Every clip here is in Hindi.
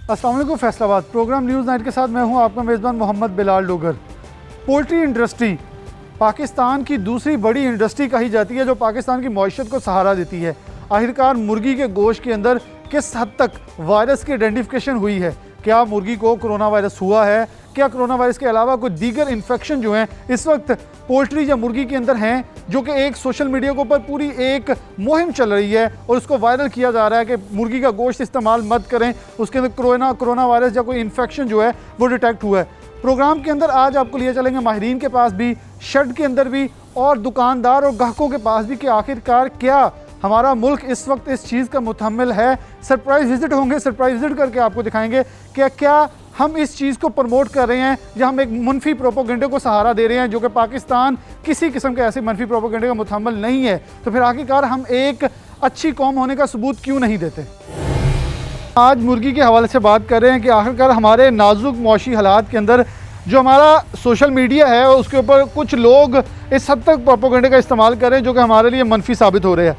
अस्सलाम वालेकुम। फैसलाबाद प्रोग्राम न्यूज़ नाइट के साथ मैं हूं आपका मेज़बान मोहम्मद बिलाल डोगर। पोल्ट्री इंडस्ट्री पाकिस्तान की दूसरी बड़ी इंडस्ट्री कही जाती है जो पाकिस्तान की मईशत को सहारा देती है। आखिरकार मुर्गी के गोश्त के अंदर किस हद तक वायरस की आइडेंटिफिकेशन हुई है? क्या मुर्गी को कोरोना वायरस हुआ है? क्या कोरोना वायरस के अलावा कुछ दीगर इन्फेक्शन जो हैं इस वक्त पोल्ट्री या मुर्गी के अंदर हैं, जो कि एक सोशल मीडिया के ऊपर पूरी एक मुहिम चल रही है और उसको वायरल किया जा रहा है कि मुर्गी का गोश्त इस्तेमाल मत करें, उसके अंदर कोरोना वायरस या कोई इन्फेक्शन जो है वो डिटेक्ट हुआ है। प्रोग्राम के अंदर आज आपको लिए चलेंगे माहिरीन के पास भी, शेड के अंदर भी और दुकानदार और ग्राहकों के पास भी कि आखिरकार क्या हमारा मुल्क इस वक्त इस चीज़ का मुतहम्मिल है। सरप्राइज़ विज़िट होंगे, सरप्राइज़ विज़िट करके आपको दिखाएंगे कि क्या हम इस चीज़ को प्रमोट कर रहे हैं या हम एक मनफी प्रोपोगेंडे को सहारा दे रहे हैं, जो कि पाकिस्तान किसी किस्म के ऐसे मनफी प्रोपोगेंडे का मुतहम्मिल नहीं है। तो फिर आखिरकार हम एक अच्छी कौम होने का सबूत क्यों नहीं देते? आज मुर्गी के हवाले से बात कर रहे हैं कि आखिरकार हमारे नाजुक मौशी हालात के अंदर जो हमारा सोशल मीडिया है उसके ऊपर कुछ लोग इस हद तक प्रोपोगेंडे का इस्तेमाल कर रहे हैं जो कि हमारे लिए मनफी साबित हो रहे हैं,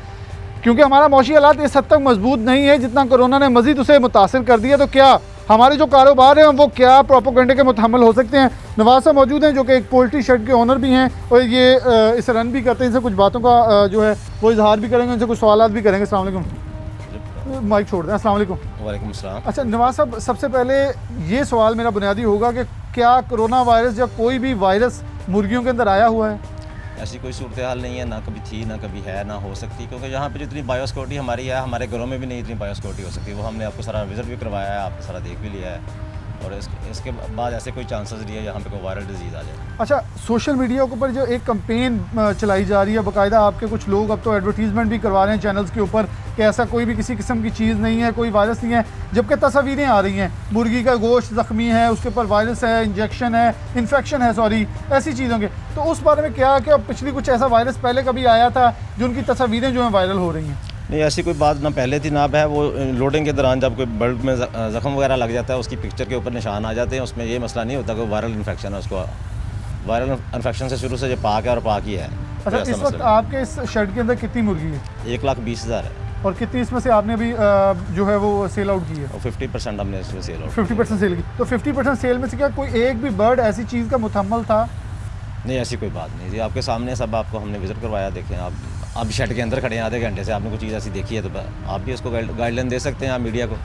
क्योंकि हमारा मौशी हालात इस हद तक मजबूत नहीं है जितना कोरोना ने मज़ीद उसे मुतासिर कर दिया। तो क्या हमारे जो कारोबार हैं वो क्या प्रोपोगेंडे के मुतहम्मिल हो सकते हैं? नवाज साहब मौजूद हैं जो कि एक पोल्ट्री शेड के ओनर भी हैं और ये इसे रन भी करते हैं। इनसे कुछ बातों का जो है वो इजहार भी करेंगे, उनसे कुछ सवाल भी करेंगे। अस्सलाम वालेकुम। माइक छोड़ दें। अस्सलाम वालेकुम। वालेकुम अस्सलाम। अच्छा नवाज साहब, सबसे पहले ये सवाल मेरा बुनियादी होगा कि क्या कोरोना वायरस या कोई भी वायरस मुर्गियों के अंदर आया हुआ है? ऐसी कोई सूरत हाल नहीं है, ना कभी थी ना कभी है ना हो सकती, क्योंकि यहाँ पे जितनी बायोसिक्योरिटी हमारी है हमारे घरों में भी नहीं इतनी बायोसिक्योरिटी हो सकती। वो हमने आपको सारा विजिट भी करवाया है, आपको सारा देख भी लिया है और इसके बाद ऐसे कोई चांसेस नहीं है यहाँ पे कोई वायरल डिजीज़ आ जाए। अच्छा, सोशल मीडिया के ऊपर जो एक कंपेन चलाई जा रही है, बाकायदा आपके कुछ लोग अब तो एडवर्टीजमेंट भी करवा रहे हैं चैनल्स के ऊपर कि ऐसा कोई भी किसी किस्म की चीज़ नहीं है, कोई वायरस नहीं है, जबकि तस्वीरें आ रही हैं मुर्गी का गोश्त ज़ख्मी है, उसके ऊपर वायरस है, इंजेक्शन है, इन्फेक्शन है, सॉरी ऐसी चीज़ों के। तो उस बारे में क्या पिछली कुछ ऐसा वायरस पहले कभी आया था जो उनकी तस्वीरें जो हैं वायरल हो रही हैं? नहीं, ऐसी कोई बात ना पहले थी ना अब है। वो लोडिंग के दौरान जब कोई बल्ब में ज़ख्म वगैरह लग जाता है उसकी पिक्चर के ऊपर निशान आ जाते हैं, उसमें ये मसला नहीं होता कि वायरल इन्फेक्शन है। उसको वायरल इन्फेक्शन से शुरू से जो पाक है और पाक ही है। अच्छा, इस वक्त आपके इस शेड के अंदर कितनी मुर्गी है? 1,20,000 है। और कितनी इसमें से आपने अभी जो है वो सेल आउट की है? और 50% हमने इसमें सेल आउट 50% सेल की। तो 50% सेल में से क्या कोई एक भी बर्ड ऐसी चीज़ का मुतहम्मिल था? नहीं, ऐसी कोई बात नहीं जी। आपके सामने सब आपको हमने विजिट करवाया। देखें आप शेड के अंदर खड़े हैं आधे घंटे से, आपने कोई चीज़ ऐसी देखी है तो आप भी उसको गाइडलाइन दे सकते हैं आप मीडिया को।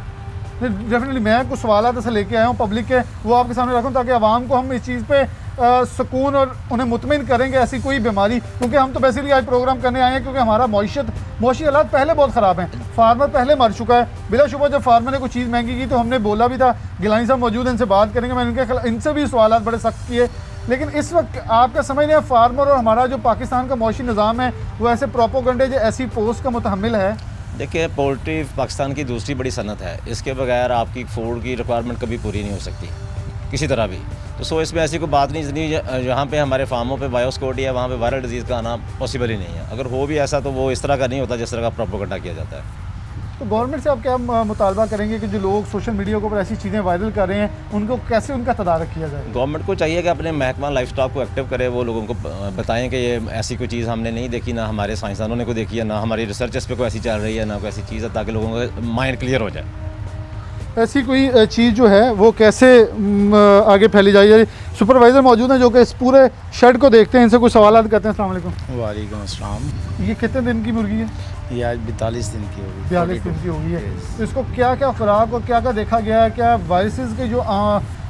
डेफिनेटली मैं कुछ सवाल ऐसे लेके आया हूँ पब्लिक के, वो आपके सामने रखूँ ताकि आवाम को हम इस चीज़ पे सुकून और उन्हें मुतमिन करेंगे ऐसी कोई बीमारी, क्योंकि हम तो बेसिकली आज प्रोग्राम करने आए हैं क्योंकि हमारा मौशी हालात पहले बहुत ख़राब हैं। फार्मर पहले मर चुका है बिलाशुबा। जब फार्मर ने कोई चीज़ महंगी की तो हमने बोला भी था, गिलानी साहब मौजूद हैं, इनसे बात करेंगे, मैंने इनसे भी सवाल बड़े सख्त किए। लेकिन इस वक्त आपका समझ नहीं है फार्मर और हमारा जो पाकिस्तान का मौशी निज़ाम है वो ऐसे प्रोपोगंडे जो ऐसी पोस्ट का मुतहम्मिल है? देखिए, पोल्ट्री पाकिस्तान की दूसरी बड़ी सनत है। इसके बगैर आपकी फूड की रिक्वायरमेंट कभी पूरी नहीं हो सकती किसी तरह भी। तो इसमें ऐसी कोई बात नहीं, जितनी जहाँ पे हमारे फार्मों पे बायोसिक्योरिटी है वहाँ पे वायरल डिजीज़ का आना पॉसिबल ही नहीं है। अगर हो भी ऐसा तो वो इस तरह का नहीं होता जिस तरह का प्रोपोगंडा किया जाता है। तो गवर्नमेंट से आप क्या मुतालबा करेंगे कि जो लोग सोशल मीडिया के ऊपर ऐसी चीज़ें वायरल कर रहे हैं उनको कैसे उनका तदारक किया जाए? गवर्नमेंट को चाहिए कि अपने महकमा लाइफ स्टॉक को एक्टिव करे, वो लोगों को बताएं कि ये ऐसी कोई चीज़ हमने नहीं देखी, ना हमारे साइंसदानों ने कोई देखी है, ना हमारी रिसर्च इस पर कोई ऐसी चल रही है, ना कोई ऐसी चीज़ है, ताकि लोगों का माइंड क्लियर हो जाए। ऐसी कोई चीज़ जो है वो कैसे आगे फैली जाए? सुपरवाइज़र मौजूद हैं जो कि इस पूरे शेड को देखते हैं, इनसे कुछ सवाल करते हैं। अस्सलाम वालेकुम। वालेकुम अस्सलाम। ये कितने दिन की मुर्गी है? ये आज 42 दिन की होगी। 42 दिन की होगी है। तो इसको क्या क्या खुराक और क्या क्या देखा गया है? क्या वायरसेस के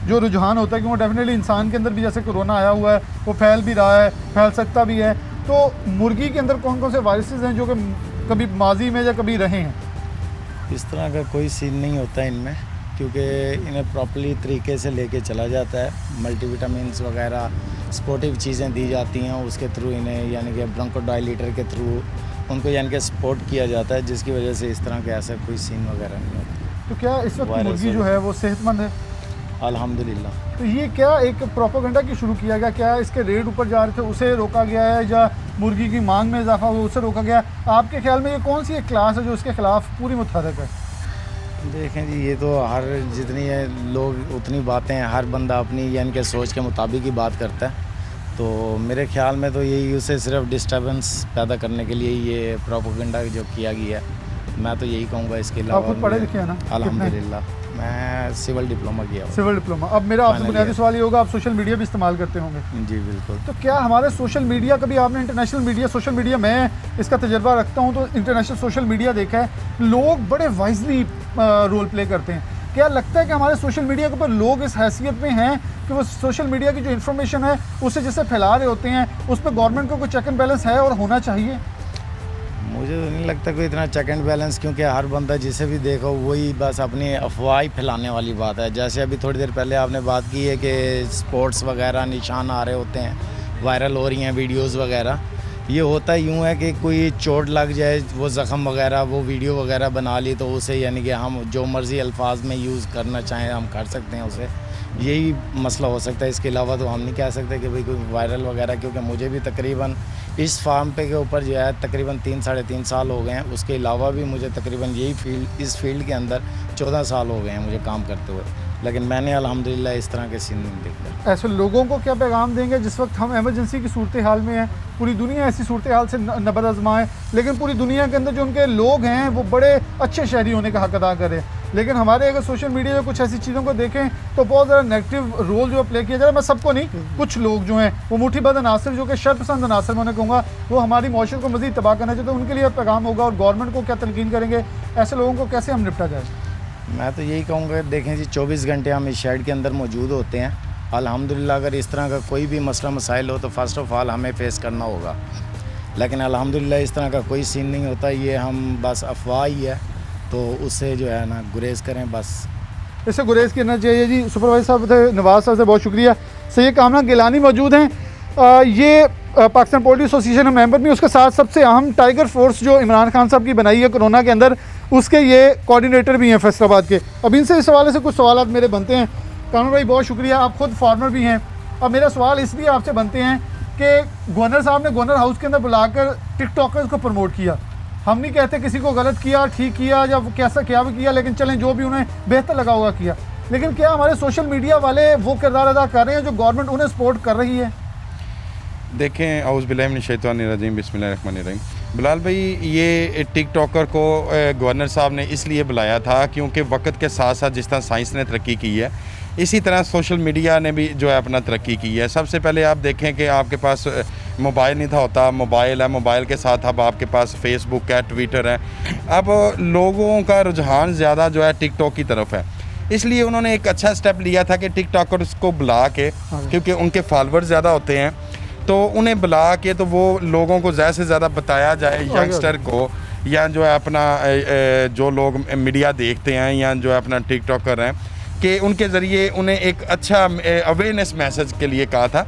जो रुझान होता है कि वो डेफिनेटली इंसान के अंदर भी जैसे कोरोना आया हुआ है वो फैल भी रहा है, फैल सकता भी है, तो मुर्गी के अंदर कौन कौन से वायरसेस हैं जो कि कभी माजी में या कभी रहे हैं? इस तरह का कोई सीन नहीं होता है इनमें, क्योंकि इन्हें प्रॉपर्ली तरीके से लेके चला जाता है। मल्टीविटामिन्स वगैरह सपोर्टिव चीज़ें दी जाती हैं, उसके थ्रू इन्हें यानी कि ब्रोंकोडायलेटर के थ्रू उनको यानी कि सपोर्ट किया जाता है, जिसकी वजह से इस तरह के ऐसा कोई सीन वगैरह नहीं होता। तो क्या इस वक्त मुर्गी जो है वो सेहतमंद है? अल्हम्दुलिल्लाह। तो ये क्या एक प्रोपोगंडा की शुरू किया गया? क्या इसके रेट ऊपर जा रहे थे उसे रोका गया है या मुर्गी की मांग में इजाफा हुआ उसे रोका गया? आपके ख्याल में ये कौन सी एक क्लास है जो इसके खिलाफ पूरी मुतहरक है? देखें जी, ये तो हर जितनी है लोग उतनी बातें, हर बंदा अपनी यानी कि सोच के मुताबिक ही बात करता है। तो मेरे ख्याल में तो यही उसे सिर्फ डिस्टर्बेंस पैदा करने के लिए ये प्रोपोगंडा जो किया गया है, मैं तो यही कहूँगा। इसके अलावा आप खुद पढ़े लिखे हैं ना? अल्हम्दुलिल्लाह। मैं सिविल डिप्लोमा किया हुआ। Civil diploma. अब मेरा आपसे Final बुनियादी year। सवाल ये होगा, आप सोशल मीडिया भी इस्तेमाल करते होंगे, जी बिल्कुल। तो क्या हमारे सोशल मीडिया, कभी आपने इंटरनेशनल मीडिया, सोशल मीडिया, मैं इसका तजर्बा रखता हूँ तो इंटरनेशनल सोशल मीडिया देखा है, लोग बड़े वाइजली रोल प्ले करते हैं। क्या लगता है कि हमारे सोशल मीडिया के ऊपर लोग इस हैसियत में हैं कि वो सोशल मीडिया की जो इन्फॉर्मेशन है उसे जैसे फैला रहे होते हैं, उस पर गवर्नमेंट को कोई चेक एंड बैलेंस है और होना चाहिए? मुझे तो नहीं लगता कोई इतना चेक एंड बैलेंस, क्योंकि हर बंदा जिसे भी देखो वही बस अपनी अफवाह ही फैलाने वाली बात है। जैसे अभी थोड़ी देर पहले आपने बात की है कि स्पोर्ट्स वगैरह निशान आ रहे होते हैं, वायरल हो रही हैं वीडियोस वगैरह। ये होता यूँ है कि कोई चोट लग जाए, वो ज़ख़म वगैरह, वो वीडियो वगैरह बना ली तो उसे यानी कि हम जो मर्ज़ी अल्फाज में यूज़ करना चाहें हम कर सकते हैं उसे, यही मसला हो सकता है। इसके अलावा तो हम नहीं कह सकते कि भाई कोई वायरल वगैरह, क्योंकि मुझे भी तकरीबन इस फार्म पे के ऊपर जो है तकरीबन 3-3.5 साल हो गए हैं। उसके अलावा भी मुझे तकरीबन इस फील्ड के अंदर 14 साल हो गए हैं मुझे काम करते हुए, लेकिन मैंने अल्हम्दुलिल्लाह इस तरह के सीन नहीं देखे। ऐसे लोगों को क्या पैगाम देंगे जिस वक्त हम इमरजेंसी की सूरत हाल में हैं, पूरी दुनिया ऐसी सूरत हाल से नबद आजमाए, लेकिन पूरी दुनिया के अंदर जो उनके लोग हैं वो बड़े अच्छे शहरी होने का हक अदा करें, लेकिन हमारे अगर सोशल मीडिया में कुछ ऐसी चीज़ों को देखें तो बहुत ज़्यादा नेगेटिव रोल जो प्ले किया जा रहा है। मैं सबको नहीं, कुछ लोग जो हैं वो मुठीबंद अनासर, जो कि शरपसंद अनासर मैं उन्हें कहूँगा, वो हमारी मौशरत को मज़ीद तबाह करना चाहिए, तो उनके लिए पैगाम होगा और गवर्नमेंट को क्या तलकीन करेंगे, ऐसे लोगों को कैसे हम निपटा जाए? मैं तो यही कहूँगा, देखें जी 24 घंटे हम इस शेड के अंदर मौजूद होते हैं। अल्हम्दुलिल्लाह अगर इस तरह का कोई भी मसला मसाइल हो तो फ़र्स्ट ऑफ़ ऑल हमें फ़ेस करना होगा, लेकिन अल्हम्दुलिल्लाह इस तरह का कोई सीन नहीं होता। ये हम बस अफवाह ही है, तो उससे जो है ना गुरेज करें बस। इससे गुरेज करना चाहिए जी। सुपरवाइजर साहब थे, नवाज साहब से बहुत शुक्रिया। सैयद कामना गिलानी मौजूद हैं, ये पाकिस्तान पोल्ट्री एसोसिएशन में मेंबर भी, उसके साथ सबसे अहम टाइगर फोर्स जो इमरान खान साहब की बनाई है कोरोना के अंदर, उसके ये कोऑर्डिनेटर भी हैं फैसलाबाद के। अब इनसे इस हवाले से कुछ सवाल मेरे बनते हैं। कानून भाई बहुत शुक्रिया, आप खुद फार्मर भी हैं। अब मेरा सवाल इसलिए आपसे बनते हैं कि गवर्नर साहब ने गवर्नर हाउस के अंदर बुलाकर टिकटॉकर्स को प्रमोट किया। हम नहीं कहते किसी को गलत किया, ठीक किया या कैसा क्या भी किया, लेकिन चलें जो भी उन्हें बेहतर लगा होगा किया, लेकिन क्या हमारे सोशल मीडिया वाले वो किरदार अदा कर रहे हैं जो गवर्नमेंट उन्हें सपोर्ट कर रही है? देखें, औज़ बिल्लाहि मिनश शैतानिर्रजीम, बिस्मिल्लाहिर्रहमानिर्रहीम। बिलाल भाई, ये टिकटॉकर को गवर्नर साहब ने इसलिए बुलाया था क्योंकि वक्त के साथ साथ जिस तरह साइंस ने तरक्की की है, इसी तरह सोशल मीडिया ने भी जो है अपना तरक्की की है। सबसे पहले आप देखें कि आपके पास मोबाइल नहीं था होता, मोबाइल है, मोबाइल के साथ अब आपके पास फेसबुक है, ट्विटर है। अब लोगों का रुझान ज़्यादा जो है टिकटॉक की तरफ है, इसलिए उन्होंने एक अच्छा स्टेप लिया था कि टिकटॉकर्स को बुला के, क्योंकि उनके फॉलोअर्स ज़्यादा होते हैं, तो उन्हें बुला के तो वो लोगों को ज़्यादा से ज़्यादा बताया जाए, यंगस्टर को या जो है अपना जो लोग मीडिया देखते हैं या जो है अपना टिकटॉकर हैं, कि उनके ज़रिए उन्हें एक अच्छा अवेयरनेस मैसेज के लिए कहा था।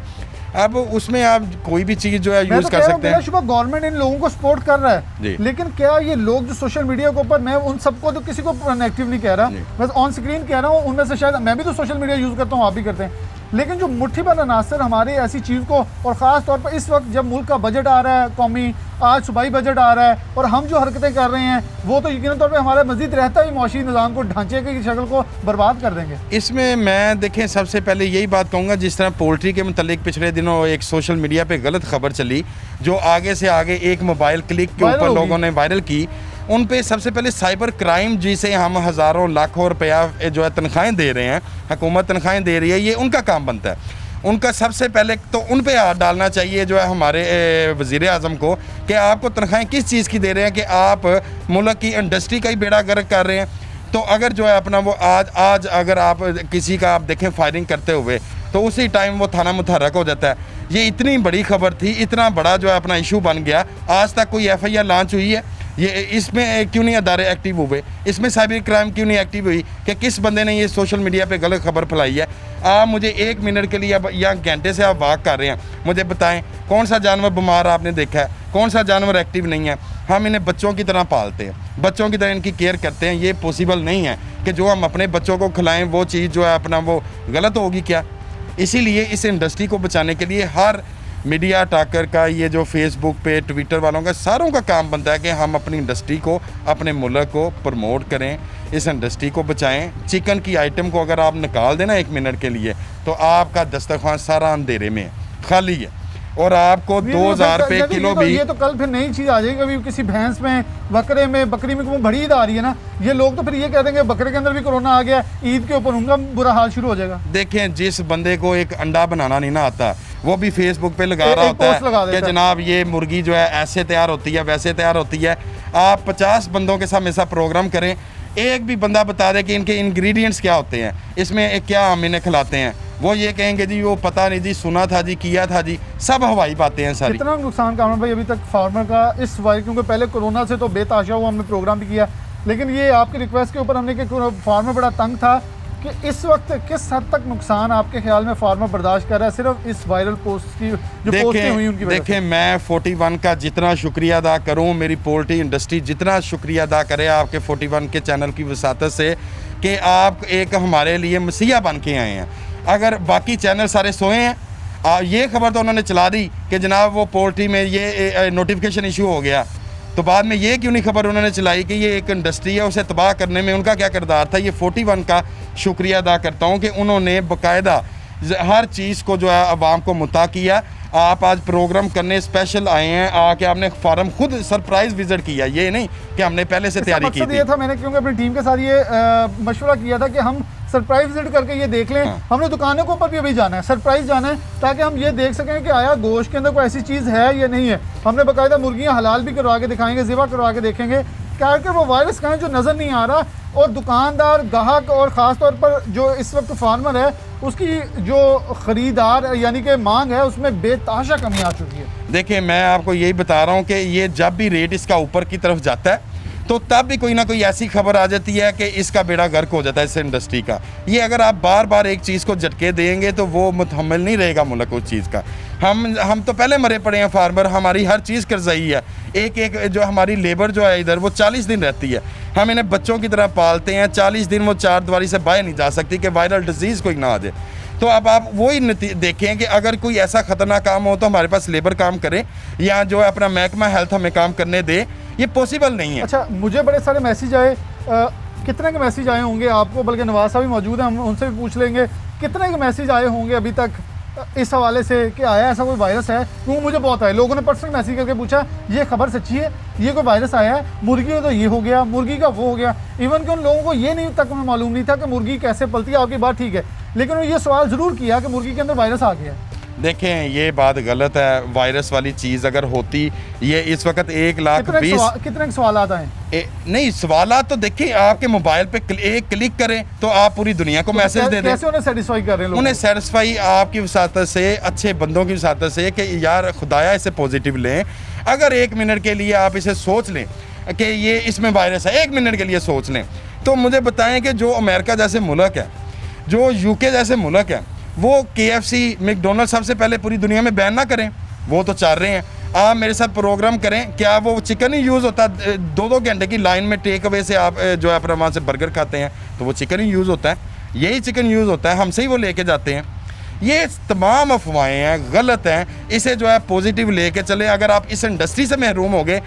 अब उसमें आप कोई भी चीज़ जो है यूज़ कर सकते हैं। गवर्नमेंट इन लोगों को सपोर्ट कर रहा है, जी। लेकिन क्या ये लोग जो सोशल मीडिया के ऊपर, मैं उन सबको तो किसी को नेगेटिव नहीं कह रहा, मैं ऑन स्क्रीन कह रहा हूँ, उनमें से शायद मैं भी तो सोशल मीडिया यूज़ करता हूँ, आप भी करते हैं, लेकिन जो मुट्ठीबंद अनासर हमारे ऐसी चीज़ को, और ख़ास तौर पर इस वक्त जब मुल्क का बजट आ रहा है कौमी, आज सूबाई बजट आ रहा है, और हम जो हरकतें कर रहे हैं वो तो यकीनन तौर पे हमारे मज़ीद रहता ही माशी निज़ाम को, ढांचे की शक्ल को बर्बाद कर देंगे। इसमें मैं देखें सबसे पहले यही बात कहूँगा, जिस तरह पोल्ट्री के मुतालिक पिछले दिनों एक सोशल मीडिया पे गलत खबर चली जो आगे से आगे एक मोबाइल क्लिक के ऊपर लोगों ने वायरल की, उन पे सबसे पहले साइबर क्राइम जिसे हम हज़ारों लाखों रुपया जो है तनख्वाहें दे रहे हैं, हुकूमत तनख्वाहें दे रही है, ये उनका काम बनता है। उनका सबसे पहले तो उन पे हाथ डालना चाहिए जो है हमारे वज़ीर आज़म को, कि आपको तनख्वाहें किस चीज़ की दे रहे हैं कि आप मुल्क की इंडस्ट्री का ही बेड़ा गर्क कर रहे हैं। तो अगर जो है अपना वो आज अगर आप किसी का आप देखें फायरिंग करते हुए, तो उसी टाइम वो थाना मुतहर्रक हो जाता है। ये इतनी बड़ी खबर थी, इतना बड़ा जो है अपना इशू बन गया, आज तक कोई FIR लॉन्च हुई है? ये इसमें क्यों नहीं अदारे एक्टिव हुए? इसमें साइबर क्राइम क्यों नहीं एक्टिव हुई कि किस बंदे ने ये सोशल मीडिया पे गलत खबर फैलाई है? आप मुझे 1 मिनट के लिए या घंटे से आप वॉक कर रहे हैं, मुझे बताएं कौन सा जानवर बीमार आपने देखा है, कौन सा जानवर एक्टिव नहीं है? हम इन्हें बच्चों की तरह पालते हैं, बच्चों की तरह इनकी केयर करते हैं। ये पॉसिबल नहीं है कि जो हम अपने बच्चों को खिलाएं वो चीज़ जो है अपना वो गलत होगी क्या? इसीलिए इस इंडस्ट्री को बचाने के लिए हर मीडिया टाकर का, ये जो फेसबुक पे ट्विटर वालों का, सारों का काम बनता है कि हम अपनी इंडस्ट्री को, अपने मुल्क को प्रमोट करें, इस इंडस्ट्री को बचाएं। चिकन की आइटम को अगर आप निकाल देना 1 मिनट के लिए, तो आपका दस्तरखान सारा अंधेरे में है, खाली है। और आपको ये 2000 रुपये देखिए, किलो तो भी। ये तो कल फिर नई चीज़ आ जाएगी, कभी किसी भैंस में, बकरे में, बकरी में कोई बड़ी ईद आ रही है ना, ये लोग तो फिर ये कह देंगे बकरे के अंदर भी कोरोना आ गया, ईद के ऊपर उनका बुरा हाल शुरू हो जाएगा। देखें, जिस बंदे को एक अंडा बनाना नहीं ना आता, वो भी फेसबुक पे लगा रहा एक होता पोस्ट लगा है कि देता है। जनाब ये मुर्गी जो है ऐसे तैयार होती है, वैसे तैयार होती है। आप 50 बंदों के साथ हमेशा प्रोग्राम करें, एक भी बंदा बता दे कि इनके इंग्रेडिएंट्स क्या होते हैं, इसमें क्या हम इन्हें खिलाते हैं, वो ये कहेंगे जी वो पता नहीं जी, सुना था जी, किया था जी, सब हवाई बातें हैं सारी। कितना नुकसान कामरान भाई अभी तक फार्मर का इस वायरस, क्योंकि पहले कोरोना से तो बेताशा हुआ, हमने प्रोग्राम भी किया, लेकिन ये आपकी रिक्वेस्ट के ऊपर हमने कि फार्मर बड़ा तंग था कि इस वक्त किस हद तक नुकसान आपके ख्याल में फार्मर बर्दाश्त कर रहा है सिर्फ इस वायरल पोस्ट की जो पोस्टें हुई उनकी वजह से? देखें, मैं 41 का जितना शुक्रिया अदा करूं, मेरी पोल्ट्री इंडस्ट्री जितना शुक्रिया अदा करे आपके 41 के चैनल की वसातत से कि आप एक हमारे लिए मसीहा बन के आए हैं। अगर बाकी चैनल सारे सोए हैं, ये खबर तो उन्होंने चला दी कि जनाब वो पोल्ट्री में ये नोटिफिकेशन इशू हो गया, तो बाद में ये क्यों नहीं खबर उन्होंने चलाई कि ये एक इंडस्ट्री है, उसे तबाह करने में उनका क्या किरदार था। ये 41 का शुक्रिया अदा करता हूँ कि उन्होंने बाकायदा हर चीज़ को जो है आवाम को मुता किया। आप आज प्रोग्राम करने स्पेशल आए हैं, आके आपने फार्म खुद सरप्राइज विजिट किया, ये नहीं कि हमने पहले से तैयारी की थी। ये था, मैंने क्योंकि अपनी टीम के साथ ये मशवरा किया था कि हम सरप्राइज विजिट करके ये देख लें। हमने दुकानों के ऊपर भी अभी जाना है, सरप्राइज जाना है, ताकि हम ये देख सकें कि आया गोश्त के अंदर कोई ऐसी चीज़ है या नहीं है। हमने बाकायदा मुर्गियाँ हलाल भी करवा के दिखाएंगे, ज़िबा करवा के देखेंगे क्या वो वायरस कहाँ जो नज़र नहीं आ रहा। और दुकानदार, ग्राहक और ख़ास तौर पर जो इस वक्त फार्मर है, उसकी जो ख़रीदार यानी कि मांग है, उसमें बेतहाशा कमी आ चुकी है। देखिए, मैं आपको यही बता रहा हूँ कि ये जब भी रेट इसका ऊपर की तरफ जाता है तो तब भी कोई ना कोई ऐसी खबर आ जाती है कि इसका बेड़ा गर्क हो जाता है इस इंडस्ट्री का। ये अगर आप बार बार एक चीज़ को झटके देंगे तो वो मुतहम्मिल नहीं रहेगा मुल्क उस चीज़ का। हम तो पहले मरे पड़े हैं फार्मर, हमारी हर चीज़ कर्ज़ई है। एक जो हमारी लेबर जो है इधर, वो 40 दिन रहती है, हम इन्हें बच्चों की तरह पालते हैं। 40 दिन वो चार दीवारी से बाहर नहीं जा सकती कि वायरल डिजीज़ कोई ना आ जाए। तो अब आप वही देखें कि अगर कोई ऐसा ख़तरनाक काम हो तो हमारे पास लेबर काम करे या जो है अपना महकमा हेल्थ हमें काम करने दे, ये पॉसिबल नहीं है। अच्छा, मुझे बड़े सारे मैसेज आए, कितने के मैसेज आए होंगे आपको, बल्कि नवाज साहब भी मौजूद हैं, हम उनसे भी पूछ लेंगे कितने के मैसेज आए होंगे अभी तक इस हवाले से कि आया ऐसा कोई वायरस है। क्योंकि मुझे बहुत आए, लोगों ने पर्सनल मैसेज करके पूछा ये खबर सच्ची है, ये कोई वायरस आया है, मुर्गी का तो ये हो गया, मुर्गी का वो हो गया। इवन कि उन लोगों को ये नहीं तक मालूम नहीं था कि मुर्गी कैसे पलती है। आपकी बात ठीक है, लेकिन उन्होंने ये सवाल ज़रूर किया कि मुर्गी के अंदर वायरस आ गया है। देखें, ये बात गलत है। वायरस वाली चीज़ अगर होती, ये इस वक्त 1,20,000 कितने सवाल आए नहीं सवाल तो देखिए, आपके मोबाइल पे एक क्लिक करें तो आप पूरी दुनिया को मैसेज दे दें। कैसे उन्हें सेटिस्फाई कर रहे हैं लोग? उन्हें सेटिस्फाई आपकी वसातत से, अच्छे बंदों की वसातत से कि यार खुदाया इसे पॉजिटिव लें। अगर 1 मिनट के लिए आप इसे सोच लें कि ये इसमें वायरस है, 1 मिनट के लिए सोच लें, तो मुझे बताएं कि जो अमेरिका जैसे मुल्क है, जो यूके जैसे मुल्क है, वो KFC, मैकडोनल्ड सबसे पहले पूरी दुनिया में बैन ना करें। वो तो चाह रहे हैं। आप मेरे साथ प्रोग्राम करें, क्या वो चिकन ही यूज़ होता है? 2-2 घंटे की लाइन में टेक अवे से आप जो है अपना वहाँ से बर्गर खाते हैं तो वो चिकन ही यूज़ होता है, यही चिकन यूज़ होता है, हमसे ही वो लेके जाते हैं। ये तमाम अफवाहें हैं, गलत हैं। इसे जो है पॉजिटिव लेके चले। अगर आप इस इंडस्ट्री से महरूम हो गए,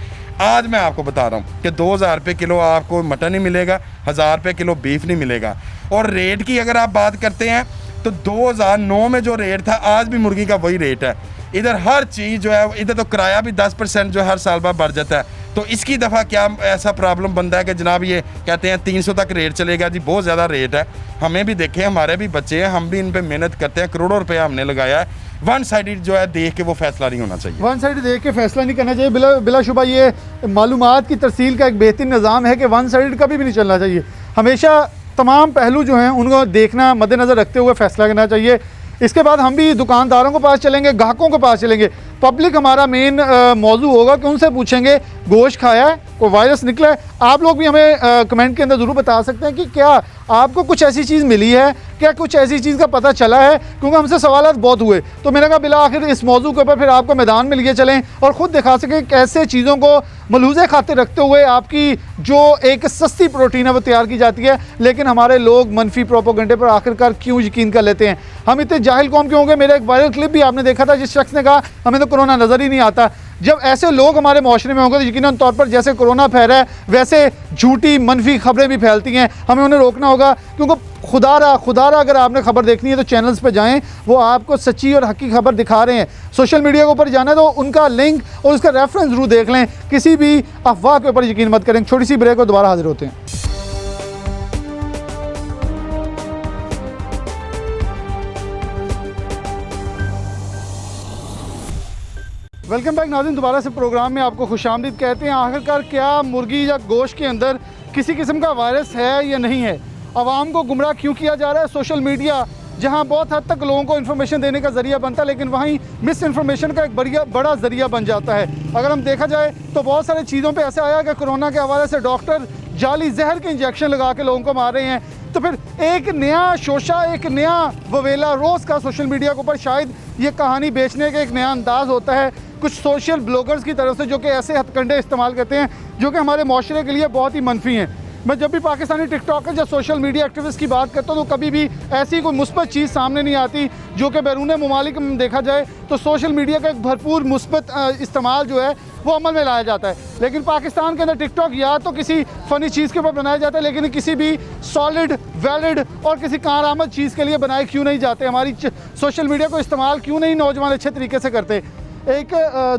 आज मैं आपको बता रहा हूँ कि 2,000 रुपये किलो आपको मटन नहीं मिलेगा, 1,000 रुपये किलो बीफ नहीं मिलेगा। और रेट की अगर आप बात करते हैं तो 2009 में जो रेट था, आज भी मुर्गी का वही रेट है। इधर हर चीज़ जो है, इधर तो किराया भी 10% जो हर साल बाद बढ़ जाता है। तो इसकी दफ़ा क्या ऐसा प्रॉब्लम बनता है कि जनाब ये कहते हैं 300 तक रेट चलेगा जी, बहुत ज़्यादा रेट है। हमें भी देखें, हमारे भी बच्चे हैं, हम भी इन पे मेहनत करते हैं, करोड़ों रुपया हमने लगाया है। वन साइडेड जो है देख के वो फैसला नहीं होना चाहिए, वन साइड देख के फैसला नहीं करना चाहिए। बिलाशुबा ये मालूमात की तरसील का एक बेहतरीन निज़ाम है कि वन साइड कभी भी नहीं चलना चाहिए। हमेशा तमाम पहलू जो हैं उनको देखना, मद्देनज़र रखते हुए फैसला करना चाहिए। इसके बाद हम भी दुकानदारों के पास चलेंगे, ग्राहकों के पास चलेंगे। पब्लिक हमारा मेन मौजू होगा कि उनसे पूछेंगे गोश्त खाया है, कोई वायरस निकला है। आप लोग भी हमें कमेंट के अंदर ज़रूर बता सकते हैं कि क्या आपको कुछ ऐसी चीज़ मिली है, क्या कुछ ऐसी चीज़ का पता चला है, क्योंकि हमसे सवालात बहुत हुए। तो मैंने कहा बिला आखिर इस मौजू के ऊपर फिर आपको मैदान में लिए चलें और ख़ुद दिखा सकें कैसे चीज़ों को मलहूज़े खाते रखते हुए आपकी जो एक सस्ती प्रोटीन है वो तैयार की जाती है, लेकिन हमारे लोग मनफी प्रोपोगंडे पर आखिरकार क्यों यकीन कर लेते हैं। हम इतने जाहिल कौम क्यों हो गए? मेरा एक वायरल क्लिप भी आपने देखा था जिस शख्स ने कहा हमें तो कोरोना नज़र ही नहीं आता। जब ऐसे लोग हमारे माशरे में होंगे तो यकीनन तौर पर जैसे कोरोना फैला है वैसे झूठी मनफी खबरें भी फैलती हैं, हमें उन्हें रोकना होगा। क्योंकि खुदारा अगर आपने खबर देखनी है तो चैनल्स पे जाएं, वो आपको सच्ची और हकी खबर दिखा रहे हैं। सोशल मीडिया के ऊपर जाना है तो उनका लिंक और उसका रेफरेंस जरूर देख लें, किसी भी अफवाह के ऊपर यकीन मत करें। छोटी सी ब्रेक और दोबारा हाजिर होते हैं। वेलकम बैक नाज़रीन, दोबारा से प्रोग्राम में आपको खुशामदीद कहते हैं। आखिरकार क्या मुर्गी या गोश्त के अंदर किसी किस्म का वायरस है या नहीं है? आवाम को गुमराह क्यों किया जा रहा है? सोशल मीडिया जहां बहुत हद तक लोगों को इन्फॉर्मेशन देने का ज़रिया बनता है, लेकिन वहीं मिस इन्फॉर्मेशन का एक बड़ा ज़रिया बन जाता है। अगर हम देखा जाए तो बहुत सारी चीज़ों पे ऐसा आया कि कोरोना के हवाले से डॉक्टर जाली जहर के इंजेक्शन लगा के लोगों को मार रहे हैं। तो फिर एक नया शोशा, एक नया ववेला रोज़ का सोशल मीडिया के ऊपर शायद ये कहानी बेचने का एक नया अंदाज़ होता है कुछ सोशल ब्लॉगर्स की तरफ से, जो कि ऐसे हथकंडे इस्तेमाल करते हैं जो कि हमारे माशरे के लिए बहुत ही मनफी हैं। मैं जब भी पाकिस्तानी टिकटॉकर या सोशल मीडिया एक्टिविस्ट की बात करता हूँ तो कभी भी ऐसी कोई मुस्बत चीज़ सामने नहीं आती जो कि बैरून ममालिक में देखा जाए तो सोशल मीडिया का एक भरपूर मुस्बत इस्तेमाल जो है वो अमल में लाया जाता है। लेकिन पाकिस्तान के अंदर टिकटॉक या तो किसी फ़नी चीज़ के ऊपर बनाया जाता है, लेकिन किसी भी सॉलिड, वैलिड और किसी कारआमद चीज़ के लिए बनाए क्यों नहीं जाते? हमारी सोशल मीडिया को इस्तेमाल क्यों नहीं नौजवान अच्छे तरीके से करते? एक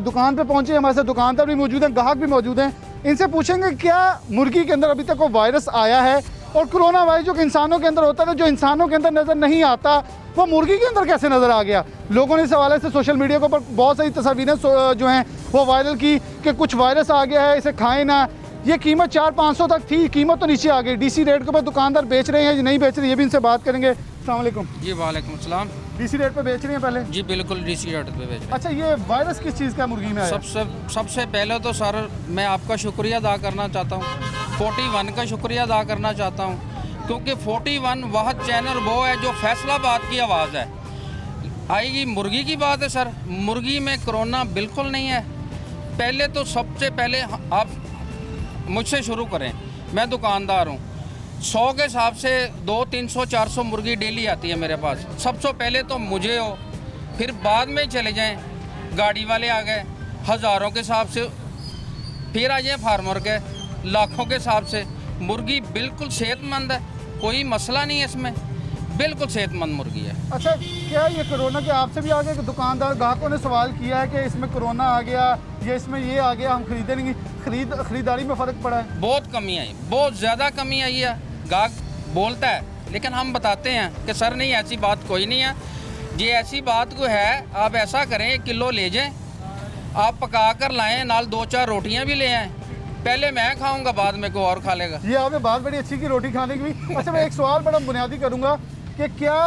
दुकान पे पहुंचे, हमारे साथ दुकानदार भी मौजूद हैं, ग्राहक भी मौजूद हैं। इनसे पूछेंगे क्या मुर्गी के अंदर अभी तक कोई वायरस आया है, और कोरोना वायरस जो कि इंसानों के अंदर होता है, जो इंसानों के अंदर नज़र नहीं आता वो मुर्गी के अंदर कैसे नज़र आ गया? लोगों ने इस हवाले से सोशल मीडिया के ऊपर बहुत सारी तस्वीरें जो हैं वो वायरल की कि कुछ वायरस आ गया है, इसे खाएं ना। ये कीमत 400-500 तक थी, कीमत तो नीचे आ गई। डीसी रेट के ऊपर दुकानदार बेच रहे हैं या नहीं बेच रहे, ये भी इनसे बात करेंगे। अस्सलाम वालेकुम जी वालेकुम सलाम। डीसी रेट पे बेच रही हैं पहले? जी बिल्कुल डीसी रेट पे बेच रहे अच्छा, ये वायरस किस चीज़ का मुर्गी में आया? हैं। सबसे पहले तो सर मैं आपका शुक्रिया अदा करना चाहता हूँ, 41 का शुक्रिया अदा करना चाहता हूँ, क्योंकि 41 वह चैनल वो है जो फैसलाबाद की आवाज़ है। आएगी मुर्गी की बात है सर, मुर्गी में कोरोना बिल्कुल नहीं है। पहले तो सबसे पहले आप मुझसे शुरू करें, मैं दुकानदार हूँ, 100 के हिसाब से 200-300-400 मुर्गी डेली आती है मेरे पास। सबसे पहले तो मुझे हो, फिर बाद में चले जाएं गाड़ी वाले आ गए हज़ारों के हिसाब से, फिर आ जाए फार्मर के लाखों के हिसाब से। मुर्गी बिल्कुल सेहतमंद है, कोई मसला नहीं है इसमें, बिल्कुल सेहतमंद मुर्गी है। अच्छा, क्या ये कोरोना के आपसे भी आ गया कि दुकानदार ग्राहकों ने सवाल किया है कि इसमें कोरोना आ गया या इसमें ये आ गया, हम खरीदे नहीं, खरीदारी में फ़र्क पड़ा है? बहुत कमी आई, बहुत ज़्यादा कमी आई है। गाहक बोलता है, लेकिन हम बताते हैं कि सर नहीं ऐसी बात कोई नहीं है, ये ऐसी बात को है, आप ऐसा करें 1 किलो ले जाएं, आप पका कर लाएँ, नाल 2-4 रोटियाँ भी ले आएँ। पहले मैं खाऊंगा, बाद में कोई और खा लेगा। ये आपने बात बड़ी अच्छी की, रोटी खाने की भी। अच्छा, मैं एक सवाल बड़ा बुनियादी करूँगा कि क्या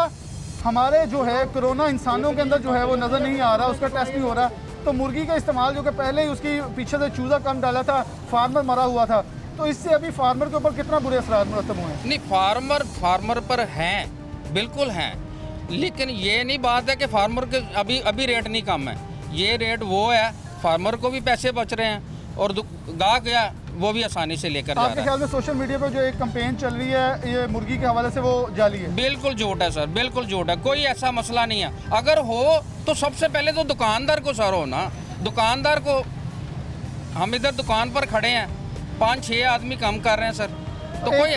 हमारे जो है कोरोना इंसानों के अंदर जो है वो नज़र नहीं आ रहा, उसका टेस्ट नहीं हो रहा, तो मुर्गी का इस्तेमाल जो कि पहले ही उसकी पीछे से चूज़ा कम डाला था, फार्मर मरा हुआ था, तो इससे अभी फार्मर के ऊपर कितना बुरे असरात मुरतब हुए हैं? नहीं, फार्मर पर हैं, बिल्कुल हैं, लेकिन ये नहीं बात है कि फार्मर के अभी रेट नहीं कम है। ये रेट वो है, फार्मर को भी पैसे बच रहे हैं और गाहक गया वो भी आसानी से लेकर जा आपके रहा है। ख्याल में सोशल मीडिया पर जो एक कैंपेन चल रही है ये मुर्गी के हवाले से वो जाली है? बिल्कुल झूठ है सर, बिल्कुल झूठ है, कोई ऐसा मसला नहीं है। अगर हो तो सबसे पहले तो दुकानदार को सर हो ना, दुकानदार को, हम इधर दुकान पर खड़े हैं, 5-6 आदमी काम कर रहे हैं सर, तो कोई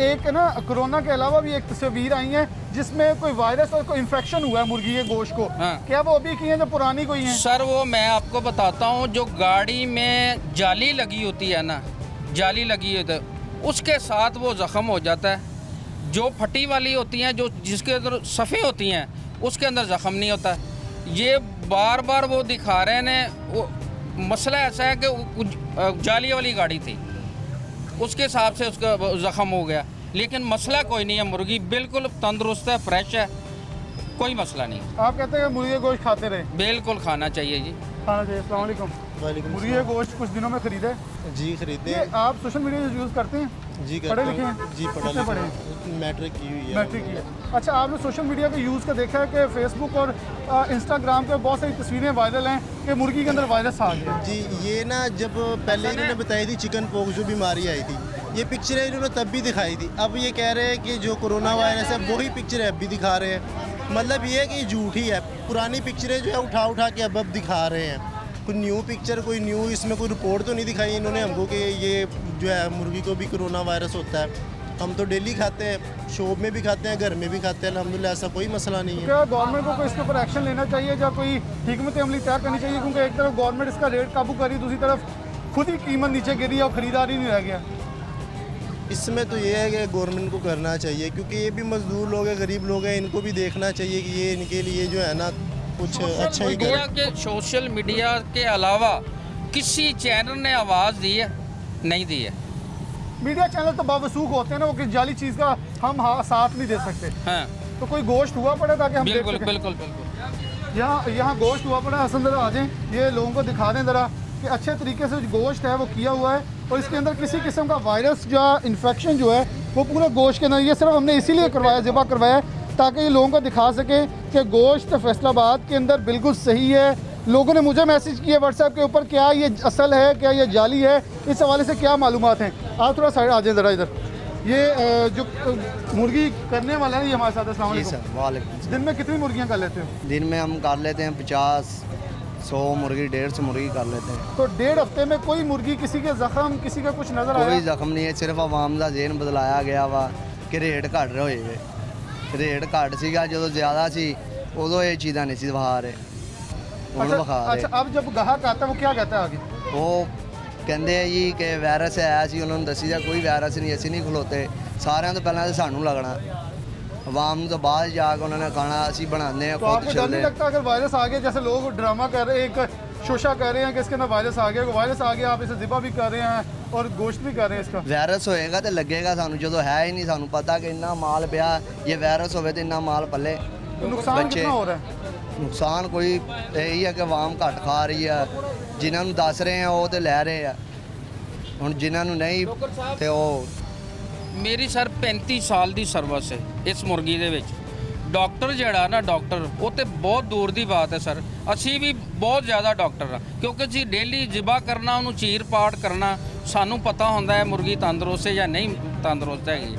एक ना कोरोना के अलावा भी एक तस्वीर आई है जिसमें कोई वायरस और कोई इन्फेक्शन हुआ है मुर्गी के गोश्त को। हाँ। क्या वो अभी की है जो पुरानी कोई है? सर वो मैं आपको बताता हूँ, जो गाड़ी में जाली लगी होती है ना, जाली लगी होती है, उसके साथ वो ज़ख़म हो जाता है। जो फटी वाली होती हैं, जो जिसके अंदर सफ़े होती हैं, उसके अंदर ज़ख़म नहीं होता। ये बार बार वो दिखा रहे हैं, वो मसला ऐसा है कि जाली वाली गाड़ी थी, उसके हिसाब से उसका ज़ख़म हो गया, लेकिन मसला कोई नहीं है। मुर्गी बिल्कुल तंदुरुस्त है, फ्रेश है, कोई मसला नहीं। आप कहते हैं मुर्गी का गोश्त खाते रहे? बिल्कुल खाना चाहिए जी, खाना चाहिए। अस्सलाम वालेकुम। मुर्गी का गोश्त कुछ दिनों में खरीदा है? जी खरीदे। ये आप सोशल मीडिया यूज़ करते हैं? जी पढ़े लिखे हैं? जी पढ़ा कितने पढ़े लिखा, मैट्रिक की हुई है। मैट्रिक की है। अच्छा, आपने सोशल मीडिया का यूज़ का देखा है कि फेसबुक और इंस्टाग्राम पे बहुत सारी तस्वीरें वायरल हैं कि मुर्गी के अंदर वायरस आ गया? जी ये ना जब पहले इन्होंने बताई थी चिकन पॉक्स जो बीमारी आई थी, ये पिक्चरें इन्होंने तब भी दिखाई थी। अब ये कह रहे हैं कि जो कोरोना वायरस है वही पिक्चरें अब भी दिखा रहे हैं। मतलब ये है कि झूठ ही है, पुरानी पिक्चरें जो है उठा के अब दिखा रहे हैं। कोई न्यू पिक्चर, कोई न्यू इसमें कोई रिपोर्ट तो नहीं दिखाई इन्होंने हमको कि ये जो है मुर्गी को भी कोरोना वायरस होता है। हम तो डेली खाते हैं, शॉप में भी खाते हैं, घर में भी खाते हैं, अल्हम्दुलिल्लाह ऐसा कोई मसला नहीं है। क्या गवर्नमेंट को इसके ऊपर एक्शन लेना चाहिए या कोई हिकमत अमली तय करनी चाहिए? क्योंकि एक तरफ गवर्नमेंट इसका रेट काबू करी, दूसरी तरफ खुद ही कीमत नीचे गिरी और ख़रीदार ही नहीं रह गया। इसमें तो ये है कि गवर्नमेंट को करना चाहिए, क्योंकि ये भी मजदूर लोग हैं, गरीब लोग हैं, इनको भी देखना चाहिए कि ये इनके लिए जो है ना कुछ अच्छा ही मीडिया करे। के सोशल मीडिया के अलावा किसी चैनल ने आवाज़ दी है? नहीं दी है। मीडिया चैनल तो बावसूख होते हैं ना, वो किस जाली चीज़ का हम साथ नहीं दे सकते। हाँ तो कोई गोश्त हुआ पड़ा ताकि हम देख बिल्कुल सकें। बिल्कुल बिल्कुल। यहाँ गोश्त हुआ पड़ा है। हसन ज़रा आ जाएं, ये लोगों को दिखा दें ज़रा कि अच्छे तरीके से जो गोश्त है वो किया हुआ है और इसके अंदर किसी किस्म का वायरस या इन्फेक्शन जो है वो पूरे गोश्त के अंदर, ये सिर्फ हमने इसीलिए करवाया, ज़िबा करवाया है ताकि ये लोगों को दिखा सके कि गोश्त फैसलाबाद के अंदर बिल्कुल सही है। लोगों ने मुझे मैसेज किया व्हाट्सएप के ऊपर, क्या ये असल है, क्या ये जाली है, इस हवाले से क्या मालूमात हैं? आप थोड़ा साइड आ जाए ज़रा इधर। ये जो मुर्गी करने वाला है ये हमारे साथ है। अस्सलाम जी वालेकुम। सर, वालेकुम। दिन में कितनी मुर्गियाँ कर लेते हो? दिन में हम कर लेते हैं 50-100 मुर्गी, 150 मुर्गी कर लेते हैं। तो 1.5 हफ्ते में कोई मुर्गी, किसी के जख्म, किसी का कुछ नजर कोई आया? ਜ਼ਖਮ नहीं है, सिर्फ आवाम ਦਾ ਜ਼ੇਨ ਬਦਲਾਇਆ ਗਿਆ ਵਾ ਕਿ ਰੇਟ ਘਟ ਰਹੇ ਹੋਏ ਵੇ। ਰੇਟ ਘਟ ਸੀਗਾ ਜਦੋਂ ਜ਼ਿਆਦਾ ਸੀ ਉਦੋਂ ਇਹ ਚੀਜ਼ਾਂ ਨਹੀਂ ਸੀ ਵਿਖਾ ਰਹੇ, ਹੁਣ ਵਿਖਾ अच्छा, ਰਹੇ। अब जब गाहक आता है वो क्या कहता है आगे? ਉਹ ਕਹਿੰਦੇ ਆ ਜੀ ਕਿ ਵਾਇਰਸ ਆਇਆ ਸੀ, ਉਹਨਾਂ ਨੂੰ ਦੱਸੀ ਜਾ ਕੋਈ ਵਾਇਰਸ ਨਹੀਂ, ਅਸੀਂ ਨਹੀਂ ਖਲੋਤੇ, ਸਾਰਿਆਂ ਤੋਂ ਪਹਿਲਾਂ ਤਾਂ ਸਾਨੂੰ ਲੱਗਣਾ, ਆਵਾਮ ਨੂੰ ਤਾਂ ਬਾਅਦ ਜਾ ਕੇ ਉਹਨਾਂ ਨੇ ਖਾਣਾ, ਅਸੀਂ ਬਣਾਉਂਦੇ ਆ तो खुद आपको डर चलते नहीं हैं। लगता अगर वायरस आ गया, जैसे लोग ड्रामा कर रहे हैं, एक शोशा कर रहे हैं कि इसके अंदर वायरस आ गया, वायरस आ गया, आप इसे ज़िबा भी कर रहे हैं और गोश्त भी कर रहे हैं इसका? ਵਾਇਰਸ ਹੋਏਗਾ ਤੇ ਲੱਗੇਗਾ ਸਾਨੂੰ, ਜਦੋਂ ਹੈ ਹੀ ਨਹੀਂ ਸਾਨੂੰ ਪਤਾ ਕਿ ਇੰਨਾ ਮਾਲ ਪਿਆ, ਇਹ ਵਾਇਰਸ ਹੋਵੇ ਤੇ ਇੰਨਾ ਮਾਲ ਪੱਲੇ। तो नुकसान बच्चे- कितना हो रहा है? ਨੁਕਸਾਨ ਕੋਈ ਇਹੀ ਹੈ ਕਿ ਆਵਾਮ ਘੱਟ ਖਾ ਰਹੀ ਆ, ਜਿਨ੍ਹਾਂ ਨੂੰ ਦੱਸ ਰਹੇ ਆ ਉਹ ਤੇ ਲੈ ਰਹੇ ਆ, ਹੁਣ ਜਿਨ੍ਹਾਂ ਨੂੰ ਨਹੀਂ ਤੇ ਉਹ ਮੇਰੀ ਸਰ 35 ਸਾਲ ਦੀ ਸਰਵਿਸ ਹੈ ਇਸ ਮੁਰਗੀ ਦੇ ਵਿੱਚ। ਡਾਕਟਰ ਜਿਹੜਾ ਨਾ ਡਾਕਟਰ, ਉਹ ਤੇ ਬਹੁਤ ਦੂਰ ਦੀ ਬਾਤ ਹੈ ਸਰ। ਅਸੀਂ ਵੀ ਬਹੁਤ ਜ਼ਿਆਦਾ ਡਾਕਟਰ ਆ, ਕਿਉਂਕਿ ਅਸੀਂ ਡੇਲੀ ਜ਼ਿਬਾ ਕਰਨਾ, ਉਹਨੂੰ ਚੀਰ ਪਾੜ ਕਰਨਾ, ਸਾਨੂੰ ਪਤਾ ਹੁੰਦਾ ਹੈ ਮੁਰਗੀ ਤੰਦਰੁਸਤ ਹੈ ਜਾਂ ਨਹੀਂ ਤੰਦਰੁਸਤ ਹੈਗੀ।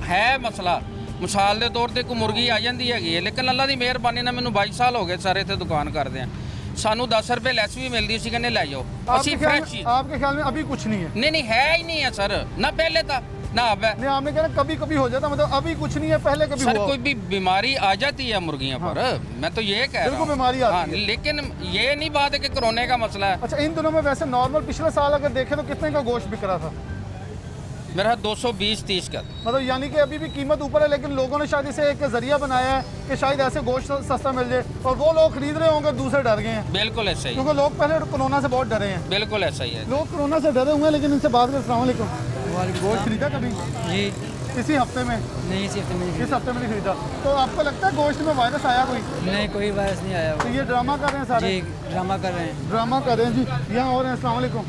ਹੈ ਮਸਲਾ ਮਿਸਾਲ ਦੇ ਤੌਰ ਤੇ ਕੋਈ ਮੁਰਗੀ ਆ ਜਾਂਦੀ ਹੈਗੀ ਹੈ, ਲੇਕਿਨ ਅੱਲਾ ਦੀ ਮਿਹਰਬਾਨੀ ਨਾਲ ਮੈਨੂੰ 22 ਸਾਲ ਹੋ ਗਏ ਸਾਰੇ ਇੱਥੇ ਦੁਕਾਨ ਕਰਦੇ ਆ, ਸਾਨੂੰ 10 ਰੁਪਏ ਲੈਸ ਵੀ ਮਿਲਦੀ ਸੀ, ਕਹਿੰਦੇ ਲੈ ਜਾਓ। ਅਸੀਂ आपके ख्याल ਫਰੈਸ਼ में, ਚੀਜ਼ आपके ख्याल में अभी कुछ नहीं है? नहीं है ही नहीं है सर, ना पहले था ना अब है। नहीं, आपने कहा कभी कभी हो जाता, मतलब अभी कुछ नहीं है, पहले कभी सर हुआ? कोई भी बीमारी आ जाती है मुर्गियों पर, मैं तो ये कह रहा बिल्कुल हूँ। बीमारी आती हाँ, है। लेकिन ये नहीं बात है कि कोरोना का मसला है। अच्छा, इन दिनों में वैसे नॉर्मल पिछले साल अगर देखें तो कितने का गोश्त बिक रहा था? मेरा 220-30 का। मतलब यानी कि अभी भी कीमत ऊपर है, लेकिन लोगों ने शायद इसे एक जरिया बनाया है कि शायद ऐसे गोश्त सस्ता मिल जाए, और वो लोग खरीद रहे होंगे, दूसरे डर गए हैं, बिल्कुल ऐसा ही है, क्योंकि लोग पहले कोरोना से बहुत डरे हैं। बिल्कुल ऐसा ही है। लोग कोरोना से डरे हुए हैं, लेकिन इनसे बात करें। अस्सलाम वालेकुम। गोश्त खरीदा कभी? जी इसी हफ्ते में? नहीं, इस हफ्ते में नहीं इस हफ्ते में नहीं खरीदा। तो आपको लगता है गोश्त में वायरस आया कोई? नहीं, कोई वायरस नहीं आया तो हुआ। ये ड्रामा कर रहे हैं सारे? जी ड्रामा कर रहे हैं। ड्रामा कर रहे हैं जी। यहाँ और हैं। अस्सलाम वालेकुम।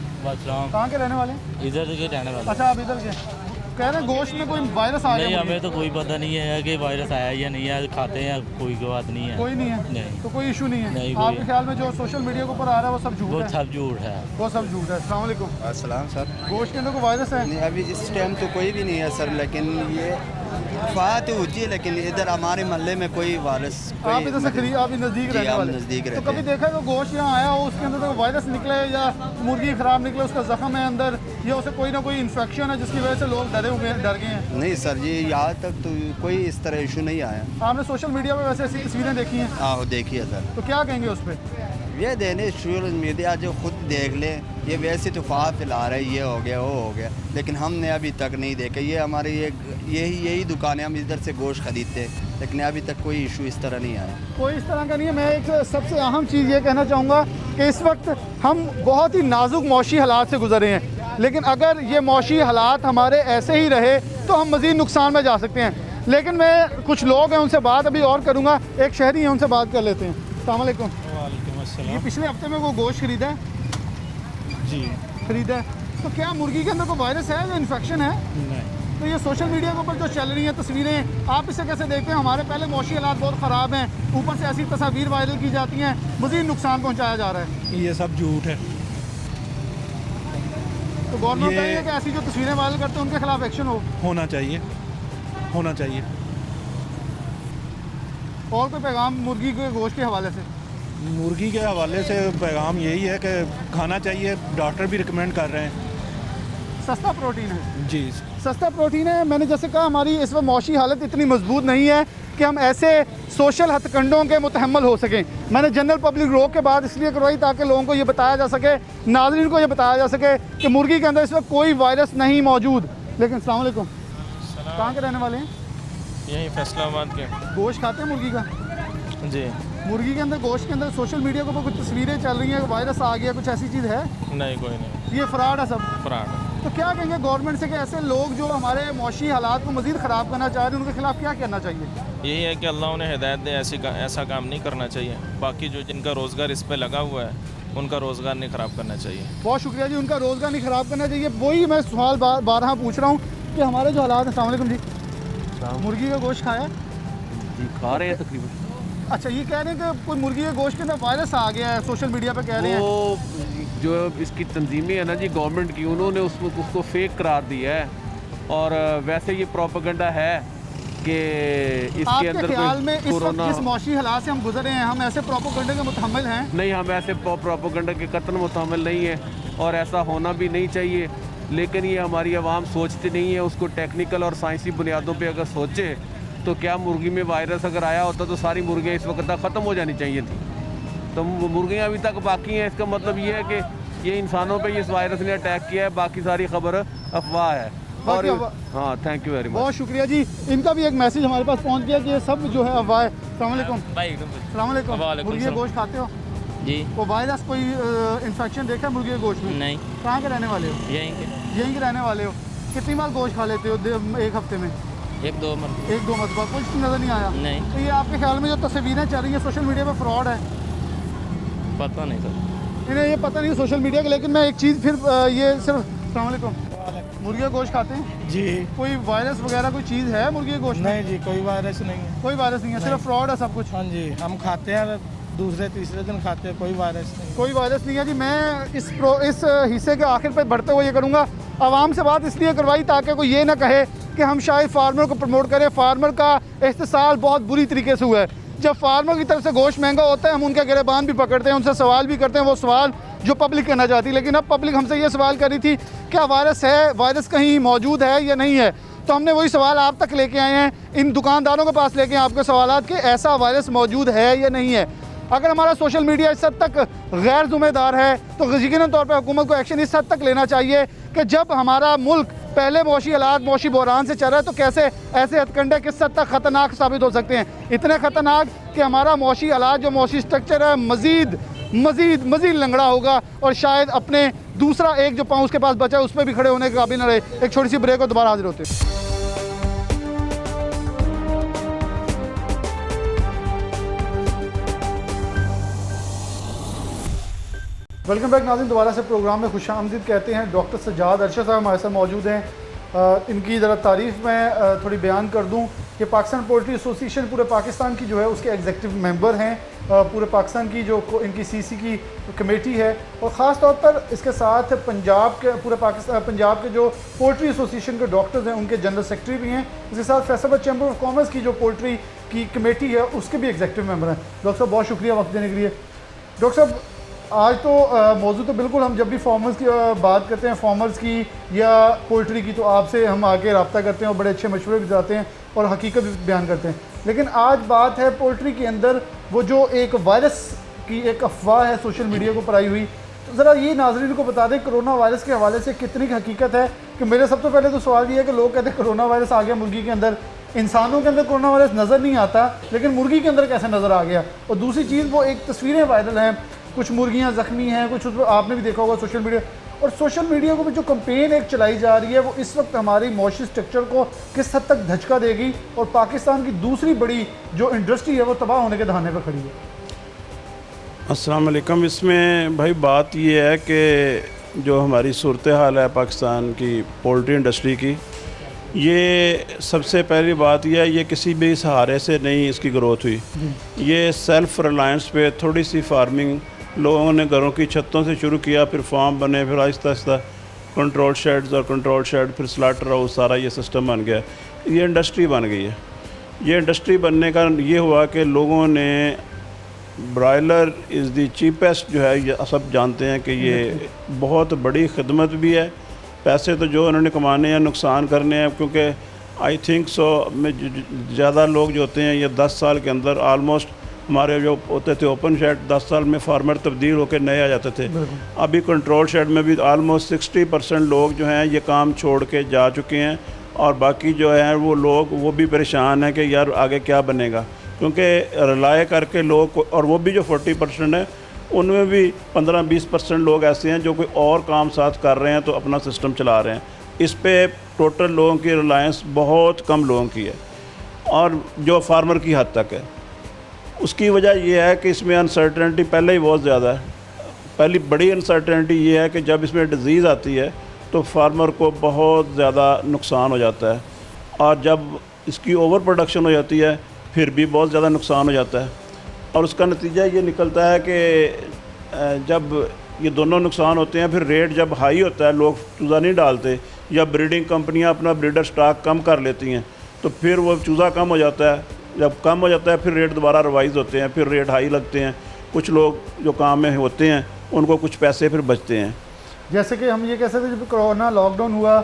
कहाँ के रहने वाले हैं? इधर के रहने वाले। अच्छा, आप इधर के। कह रहे हैं गोश्त में कोई वायरस आ नहीं, गया? हमें तो कोई पता नहीं है कि वायरस आया या नहीं है, खाते हैं कोई बात नहीं है। कोई नहीं है? नहीं। तो कोई इशू नहीं है? नहीं, कोई- आपके ख्याल में जो सोशल मीडिया के ऊपर आ रहा है वो सब वो झूठ है? सब झूठ है। वो सब झूठ है। अस्सलाम वालेकुम। अस्सलाम सर। गोश्त के अंदर कोई वायरस है? नहीं, अभी इस टाइम तो कोई भी नहीं है सर, लेकिन ये अफवाह तो होती है, लेकिन इधर हमारे मोहल्ले में कोई वायरस आप इधर से खरीद, आप नज़दीक जी, रहने हम वाले? नज़दीक तो रहते कभी हैं। देखा तो गोश्त यहाँ आया हो, उसके अंदर तो वायरस निकले या मुर्गी ख़राब निकले, उसका जख्म है अंदर, या उसे कोई ना कोई इन्फेक्शन है जिसकी वजह से लोग डरे हुए हैं, डर गए हैं? नहीं सर जी, यहाँ तक तो कोई इस तरह इशू नहीं आया। आपने सोशल मीडिया पे वैसे ऐसी तस्वीरें देखी हैं, आओ देखिए सर, तो क्या कहेंगे उस पर? ये देने सोशल मीडिया जो खुद देख ले, ये वैसे तो अफवाह फैला रहे, ये हो गया वो हो गया, लेकिन हमने अभी तक नहीं देखा। ये हमारी यही दुकानें, हम इधर से गोश्त खरीदते हैं, लेकिन अभी तक कोई इशू इस तरह नहीं आया। कोई इस तरह का नहीं है। मैं एक सबसे अहम चीज़ ये कहना चाहूँगा कि इस वक्त हम बहुत ही नाजुक मौशी हालात से गुजरे हैं, लेकिन अगर ये मौशी हालात हमारे ऐसे ही रहे तो हम मज़ीद नुकसान में जा सकते हैं। लेकिन मैं कुछ लोग हैं उनसे बात अभी और करूँगा, एक शहरी है उनसे बात कर लेते हैं। अस्सलाम वालेकुम। ये पिछले हफ्ते में वो गोश्त खरीदा है? जी खरीदा है। तो क्या मुर्गी के अंदर कोई वायरस है या इन्फेक्शन है? नहीं। तो ये सोशल मीडिया के ऊपर जो चल रही हैं तस्वीरें, आप इसे कैसे देखते हैं? हमारे पहले मौशी हालात बहुत ख़राब हैं, ऊपर से ऐसी तस्वीर वायरल की जाती हैं, मज़ीद नुकसान पहुँचाया जा रहा है। ये सब झूठ है। तो गवर्नमेंट ये- कहेंगे कि ऐसी जो तस्वीरें वायरल करते हैं उनके खिलाफ एक्शन हो। होना चाहिए, होना चाहिए। और कोई पैगाम मुर्गी के गोश्त के हवाले से? मुर्गी के हवाले से पैगाम यही है कि खाना चाहिए, डॉक्टर भी रिकमेंड कर रहे हैं। सस्ता प्रोटीन है जी, सस्ता प्रोटीन है। मैंने जैसे कहा हमारी इस वक्त मौशी हालत इतनी मजबूत नहीं है कि हम ऐसे सोशल हथकंडों के मुतहम्मल हो सकें। मैंने जनरल पब्लिक रोक के बाद इसलिए करवाई ताकि लोगों को ये बताया जा सके, नाज़रीन को ये बताया जा सके कि मुर्गी के अंदर इस वक्त कोई वायरस नहीं मौजूद। लेकिन अस्सलाम वालेकुम, कहाँ के रहने वाले हैं? यहीं फैसलाबाद के। गोश्त खाते हैं मुर्गी का? जी। मुर्गी के अंदर, गोश्त के अंदर सोशल मीडिया के ऊपर कुछ तस्वीरें चल रही हैं, वायरस आ गया, कुछ ऐसी चीज़ है? नहीं, कोई नहीं, ये फ्रॉड है सब। फ्रॉड। तो क्या कहेंगे गवर्नमेंट से कि ऐसे लोग जो हमारे मौशी हालात को मज़ीद ख़राब करना चाह रहे हैं उनके खिलाफ क्या करना चाहिए? यही है कि अल्लाह उन्हें हिदायत दे, ऐसा काम नहीं करना चाहिए। बाकी जो जिनका रोज़गार इस पे लगा हुआ है उनका रोज़गार नहीं ख़राब करना चाहिए। बहुत शुक्रिया जी, उनका रोज़गार नहीं ख़राब करना चाहिए। वही मैं सवाल बारहा पूछ रहा हूँ कि हमारे जो हालात हैं। अस्सलाम वालेकुम जी, मुर्गी का गोश्त खाया? जी खा रहे हैं तकरीबन। अच्छा, ये कह रहे हैं कि कोई मुर्गी के गोश्त के अंदर वायरस आ गया है, सोशल मीडिया पे कह रहे हैं। वो जो इसकी तंजीमें है ना जी गवर्नमेंट की, उन्होंने उसको फेक करार दिया है। और वैसे ये प्रोपेगेंडा है कि इसके अंदर ख्याल में इस वक्त कोरोना। जिस मौशी हालात से हम गुजर रहे हैं, हम ऐसे प्रोपेगेंडा के मुतहम्मिल हैं? नहीं, हम ऐसे प्रोपेगेंडा के कतन मुतहम्मिल नहीं है और ऐसा होना भी नहीं चाहिए। लेकिन ये हमारी आवाम सोचती नहीं है उसको। टेक्निकल और साइंसी बुनियादों पे अगर सोचे तो क्या मुर्गी में वायरस अगर आया होता तो सारी मुर्गियाँ इस वक्त तक ख़त्म हो जानी चाहिए थी। तो मुर्गियाँ अभी तक बाकी हैं। इसका मतलब ये है कि ये इंसानों पे इस वायरस ने अटैक किया है, बाकी सारी खबर अफवाह है। और हाँ, थैंक यू वेरी मच, बहुत शुक्रिया जी। इनका भी एक मैसेज हमारे पास पहुंच गया कि ये सब जो है अफवाह है। अस्सलाम वालेकुम, मुर्गी का गोश्त खाते हो जी? वो वायरस कोई इन्फेक्शन देखा है मुर्गी के गोश्त में? नहीं। कहाँ के रहने वाले हो? यहीं के रहने वाले हो। कितनी बार गोश्त खा लेते हो एक हफ्ते में? एक दो मरतबा। कुछ नज़र नहीं आया? नहीं। तो ये आपके ख्याल में जो तस्वीरें चल रही हैं सोशल मीडिया पे फ्रॉड है? पता नहीं सर, इन्हें ये पता नहीं सोशल मीडिया के। लेकिन मैं एक चीज़ फिर ये सिर्फ, अस्सलाम वालेकुम, मुर्गी का गोश्त खाते हैं जी? कोई वायरस वगैरह कोई चीज़ है मुर्गी के गोश्त में? नहीं जी, कोई वायरस नहीं है। कोई वायरस नहीं है, सिर्फ फ्रॉड है सब कुछ। हाँ जी, हम खाते हैं, दूसरे तीसरे दिन खाते हैं, कोई वायरस नहीं। कोई वायरस नहीं है जी। मैं इस हिस्से के आखिर पे बढ़ते हुए ये करूँगा, आवाम से बात इसलिए करवाई ताकि कोई ये ना कहे कि हम शायद फार्मर को प्रमोट करें। फार्मर का इस्तेसाल बहुत बुरी तरीके से हुआ है। जब फार्मर की तरफ से गोश्त महंगा होता है हम उनके गिरबान भी पकड़ते हैं, उनसे सवाल भी करते हैं, वो सवाल जो पब्लिक करना चाहती है। लेकिन अब पब्लिक हमसे ये सवाल कर रही थी क्या वायरस है, वायरस कहीं मौजूद है या नहीं है। तो हमने वही सवाल आप तक लेके आए हैं, इन दुकानदारों के पास लेके आपके सवालात कि ऐसा वायरस मौजूद है या नहीं है। अगर हमारा सोशल मीडिया इस हद तक गैर जिम्मेदार है तो यकीनन तौर पर हुकूमत को एक्शन इस हद तक लेना चाहिए कि जब हमारा मुल्क पहले मौशी हालात, मौशी बहरान से चल रहा है तो कैसे ऐसे हथकंडे किस हद तक ख़तरनाक साबित हो सकते हैं। इतने ख़तरनाक कि हमारा मौशी हालात, जो मौशी स्ट्रक्चर है, मज़ीद लंगड़ा होगा और शायद अपने दूसरा एक जो पाँव उसके पास बचा है उस पर भी खड़े होने के काबिल न रहे। एक छोटी सी ब्रेक और दोबारा हाजिर होते हैं। वेलकम बैक नाज़रीन, दोबारा से प्रोग्राम में खुशामदीद कहते हैं। डॉक्टर सज्जाद अरशद साहब हमारे साथ मौजूद हैं। इनकी ज़रा तारीफ़ मैं थोड़ी बयान कर दूं कि पाकिस्तान पोल्ट्री एसोसिएशन पूरे पाकिस्तान की जो है उसके एग्जीक्यूटिव मेंबर हैं। पूरे पाकिस्तान की जो इनकी सीसी की कमेटी है और ख़ास तौर पर इसके साथ पंजाब के पूरे पाकिस्तान पंजाब के जो पोल्ट्री एसोसिएशन के डॉक्टर्स हैं उनके जनरल सेक्रेटरी भी हैं। इसके साथ फैसलाबाद चैम्बर ऑफ कॉमर्स की जो पोल्ट्री की कमेटी है उसके भी एग्जीक्यूटिव मेंबर हैं। डॉक्टर साहब बहुत शुक्रिया वक्त देने के लिए। डॉक्टर साहब, आज तो मौजूद तो बिल्कुल, हम जब भी फार्मर्स की बात करते हैं, फार्मर्स की या पोल्ट्री की, तो आपसे हम आके रब्ता करते हैं और बड़े अच्छे मशवरे भी जाते हैं और हकीकत भी बयान करते हैं। लेकिन आज बात है पोल्ट्री के अंदर वो जो एक वायरस की एक अफवाह है सोशल मीडिया को पराई हुई। तो ज़रा ये नाज़रीन को बता दें कोरोना वायरस के हवाले से कितनी हकीकत है। कि मेरे सबसे पहले तो सवाल ये है कि लोग कहते हैं कोरोना वायरस आ गया मुर्गी के अंदर, इंसानों के अंदर कोरोना वायरस नज़र नहीं आता, लेकिन मुर्गी के अंदर कैसे नज़र आ गया। और दूसरी चीज़, वो एक तस्वीरें वायरल हैं, कुछ मुर्गियां ज़ख्मी हैं, कुछ आपने भी देखा होगा सोशल मीडिया। और सोशल मीडिया को भी जो कैंपेन एक चलाई जा रही है वो इस वक्त हमारी मौशी स्ट्रक्चर को किस हद तक धचका देगी और पाकिस्तान की दूसरी बड़ी जो इंडस्ट्री है वो तबाह होने के दहाने पर खड़ी है। अस्सलाम वालेकुम। इसमें भाई बात ये है कि जो हमारी सूरत हाल है पाकिस्तान की पोल्ट्री इंडस्ट्री की, ये सबसे पहली बात यह है ये किसी भी सहारे से नहीं इसकी ग्रोथ हुई। ये सेल्फ रिलायंस पे थोड़ी सी फार्मिंग लोगों ने घरों की छतों से शुरू किया, फिर फार्म बने, फिर आहिस्ता आहिस्ता कंट्रोल शेड्स और कंट्रोल शेड, फिर स्लाटर हाउस, सारा ये सिस्टम बन गया। ये इंडस्ट्री बन गई है। ये इंडस्ट्री बनने का ये हुआ कि लोगों ने ब्रॉयलर इज़ दी चीपेस्ट जो है, ये सब जानते हैं कि ये बहुत बड़ी खिदमत भी है। पैसे तो जो उन्होंने कमाने हैं नुकसान करने हैं, क्योंकि आई थिंक सो में ज़्यादा लोग जो होते हैं ये 10 साल के अंदर ऑलमोस्ट हमारे जो होते थे ओपन शेड 10 साल में फार्मर तब्दील होकर नए आ जाते थे। अभी कंट्रोल शेड में भी ऑलमोस्ट 60% लोग जो हैं ये काम छोड़ के जा चुके हैं, और बाकी जो है वो लोग वो भी परेशान हैं कि यार आगे क्या बनेगा, क्योंकि रिलाय करके लोग, और वो भी जो 40% है उनमें भी 15-20% लोग ऐसे हैं जो कोई और काम साथ कर रहे हैं तो अपना सिस्टम चला रहे हैं। इस पे टोटल लोगों की रिलायंस बहुत कम लोगों की है, और जो फार्मर की हद तक है। उसकी वजह यह है कि इसमें अनसर्टेनिटी पहले ही बहुत ज़्यादा है। पहली बड़ी अनसर्टेनिटी ये है कि जब इसमें डिज़ीज़ आती है तो फार्मर को बहुत ज़्यादा नुकसान हो जाता है, और जब इसकी ओवर प्रोडक्शन हो जाती है फिर भी बहुत ज़्यादा नुकसान हो जाता है। और उसका नतीजा ये निकलता है कि जब ये दोनों नुकसान होते हैं, फिर रेट जब हाई होता है, लोग चूज़ा नहीं डालते, या ब्रीडिंग कंपनियां अपना ब्रीडर स्टॉक कम कर लेती हैं, तो फिर वो चूज़ा कम हो जाता है। जब कम हो जाता है फिर रेट दोबारा रिवाइज़ होते हैं, फिर रेट हाई लगते हैं। कुछ लोग जो काम में होते हैं उनको कुछ पैसे फिर बचते हैं। जैसे कि हम ये कह सकते हैं जब कोरोना लॉकडाउन हुआ,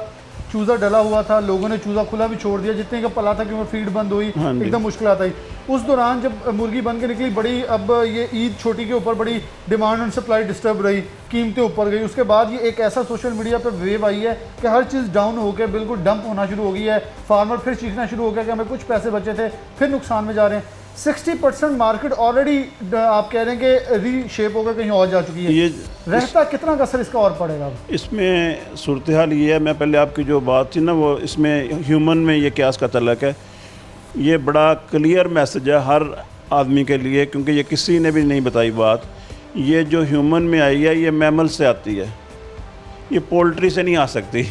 चूज़ा डला हुआ था, लोगों ने चूज़ा खुला भी छोड़ दिया, जितने का पला था कि वो फीड बंद हुई, एकदम मुश्किल आई। उस दौरान जब मुर्गी बन के निकली, बड़ी अब ये ईद छोटी के ऊपर बड़ी डिमांड एंड सप्लाई डिस्टर्ब रही, कीमतें ऊपर गई। उसके बाद ये एक ऐसा सोशल मीडिया पर वेव आई है कि हर चीज़ डाउन होकर बिल्कुल डंप होना शुरू हो गई है। फार्मर फिर सीखना शुरू हो गया कि हमें कुछ पैसे बचे थे, फिर नुकसान में जा रहे हैं। 60% मार्केट ऑलरेडी आप कह रहे हैं कि रीशेप होकर कहीं और जा चुकी है। ये रहता कितना का असर इसका और पड़ेगा? इसमें सूरत हाल ये है, मैं पहले आपकी जो बात थी ना वो इसमें ह्यूमन में ये क्यास का तल्लक है। ये बड़ा क्लियर मैसेज है हर आदमी के लिए, क्योंकि ये किसी ने भी नहीं बताई बात। ये जो ह्यूमन में आई है ये मैमल से आती है, ये पोल्ट्री से नहीं आ सकती।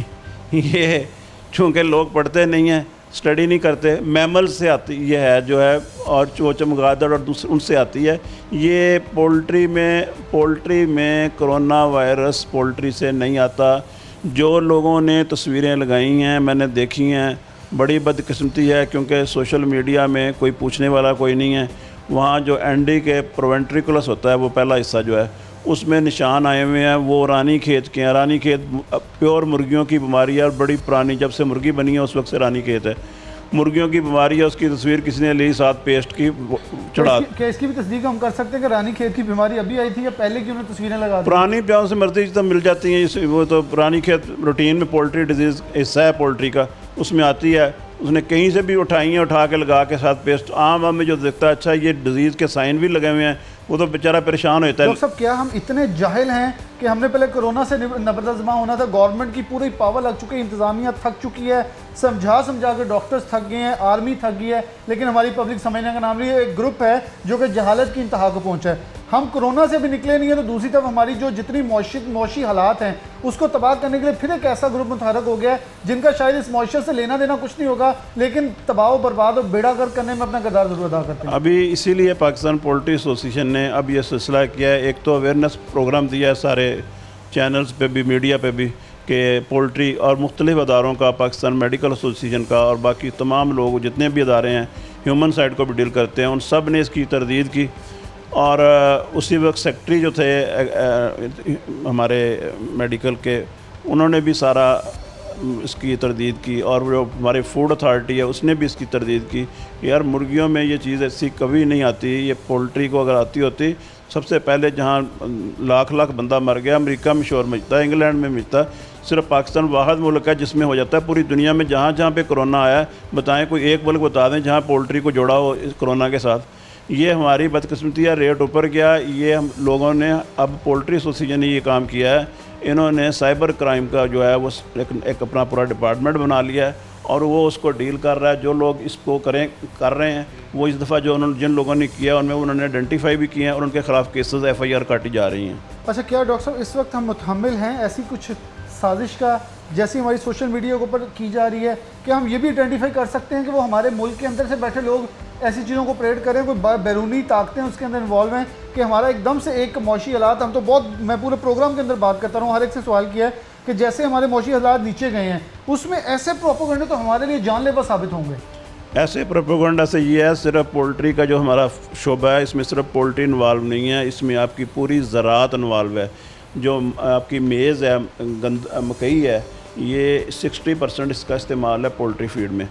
ये चूँकि लोग पढ़ते नहीं हैं, स्टडी नहीं करते, मैमल से आती ये है जो है, और चमगादड़ और दूसरे उनसे आती है। ये पोल्ट्री में कोरोना वायरस पोल्ट्री से नहीं आता। जो लोगों ने तस्वीरें लगाई हैं मैंने देखी हैं, बड़ी बदकिस्मती है, क्योंकि सोशल मीडिया में कोई पूछने वाला कोई नहीं है। वहाँ जो एंडी के प्रोवेंट्रिकुलस होता है वो पहला हिस्सा जो है उसमें निशान आए हुए हैं, वो रानीखेत के हैं। रानीखेत प्योर मुर्गियों की बीमारी है, और बड़ी पुरानी, जब से मुर्गी बनी है उस वक्त से रानीखेत है। मुर्गियों की बीमारी है, उसकी तस्वीर किसी ने ली, साथ पेस्ट की चढ़ा। क्या इसकी भी तस्दीक हम कर सकते हैं कि रानीखेत की बीमारी अभी आई थी या पहले की उन्होंने तस्वीरें लगा दी? पुरानी प्याज से मर्जी तो मिल जाती हैं, वो तो रानीखेत रूटीन में पोल्ट्री डिजीज़ हिस्सा है पोल्ट्री का, उसमें आती है। उसने कहीं से भी उठाई है, उठा के लगा के साथ पेस्ट। आम में जो देखता है अच्छा ये डिजीज़ के साइन भी लगे हुए हैं, वो तो बेचारा परेशान होता है। डॉक्टर साहब क्या हम इतने जाहिल हैं कि हमने पहले कोरोना से नबरदज़मा होना था? गवर्नमेंट की पूरी पावर लग चुकी है, इंतज़ामिया थक चुकी है, समझा के डॉक्टर्स थक गए हैं, आर्मी थक गई है, लेकिन हमारी पब्लिक समझने का नाम नहीं है। एक ग्रुप है जो कि जहालत की इंतहा को पहुँचा है। हम कोरोना से भी निकले नहीं है, तो दूसरी तरफ हमारी जो जितनी मौशी हालात हैं उसको तबाह करने के लिए फिर एक ऐसा ग्रुप मुतहरक हो गया है जिनका शायद इस मौशत से लेना देना कुछ नहीं होगा, लेकिन तबाह बर्बाद और बेड़ा गर्क करने में अपना किरदार जरूर अदा करते हैं। अभी इसीलिए पाकिस्तान पोल्ट्री एसोसिएशन ने अब ये सिलसिला किया है। एक तो अवेयरनेस प्रोग्राम दिया है सारे चैनल्स पे भी, मीडिया पे भी, कि पोल्ट्री और मुख्तलिफ अदारों का, पाकिस्तान मेडिकल एसोसिएशन का और बाकी तमाम लोग जितने भी अदारे हैं ह्यूमन साइड को भी डील करते हैं, उन सब ने इसकी तरदीद की। और उसी वक्त सेक्रेटरी जो थे हमारे मेडिकल के, उन्होंने भी सारा इसकी तरदीद की, और जो हमारे फूड अथॉरिटी है उसने भी इसकी तरदीद की। यार मुर्गियों में ये चीज़ ऐसी कभी नहीं आती, ये पोल्ट्री को अगर आती होती, सबसे पहले जहाँ लाख बंदा मर गया, अमेरिका में शोर मचता है, इंग्लैंड में मचता, सिर्फ पाकिस्तान वाहिद मुल्क है जिसमें हो जाता है। पूरी दुनिया में जहाँ जहाँ पे कोरोना आया, बताएं कोई एक मुल्क बता दें जहाँ पोल्ट्री को जोड़ा हो इस कोरोना के साथ। ये हमारी बदकिस्मती है, रेट ऊपर गया। ये हम लोगों ने, अब पोल्ट्री एसोसिएशन ने ये काम किया है, इन्होंने साइबर क्राइम का जो है वो एक अपना पूरा डिपार्टमेंट बना लिया है, और वो उसको डील कर रहा है। जो लोग इसको कर रहे हैं वो इस दफ़ा जो उन्होंने जिन लोगों ने किया उनमें उन्होंने आइडेंटिफाई भी किए हैं, और उनके ख़िलाफ़ केसेस FIR काटी जा रही हैं। अच्छा, क्या डॉक्टर साहब इस वक्त हम मुतहम्मिल हैं ऐसी कुछ साजिश का जैसी हमारी सोशल मीडिया के ऊपर की जा रही है? क्या हम ये भी आइडेंटिफाई कर सकते हैं कि वो हमारे मुल्क के अंदर से बैठे लोग ऐसी चीज़ों को परेड करें, कोई बैरूनी ताकतें उसके अंदर इन्वॉल्व हैं कि हमारा एकदम से एक मौशी हालात, हम तो बहुत, मैं पूरे प्रोग्राम के अंदर बात करता हूँ, हर एक से सवाल किया है कि जैसे हमारे मौशी हालात नीचे गए हैं, उसमें ऐसे प्रोपेगेंडा तो हमारे लिए जानलेवा साबित होंगे। ऐसे प्रोपेगेंडा से ये है, सिर्फ पोल्ट्री का जो हमारा शोबा है इसमें सिर्फ पोल्ट्री इन्वॉल्व नहीं है, इसमें आपकी पूरी ज़राअत इन्वॉल्व है। जो आपकी मेज़ है, मकई है, ये 60% इसका इस्तेमाल है पोल्ट्री फीड में।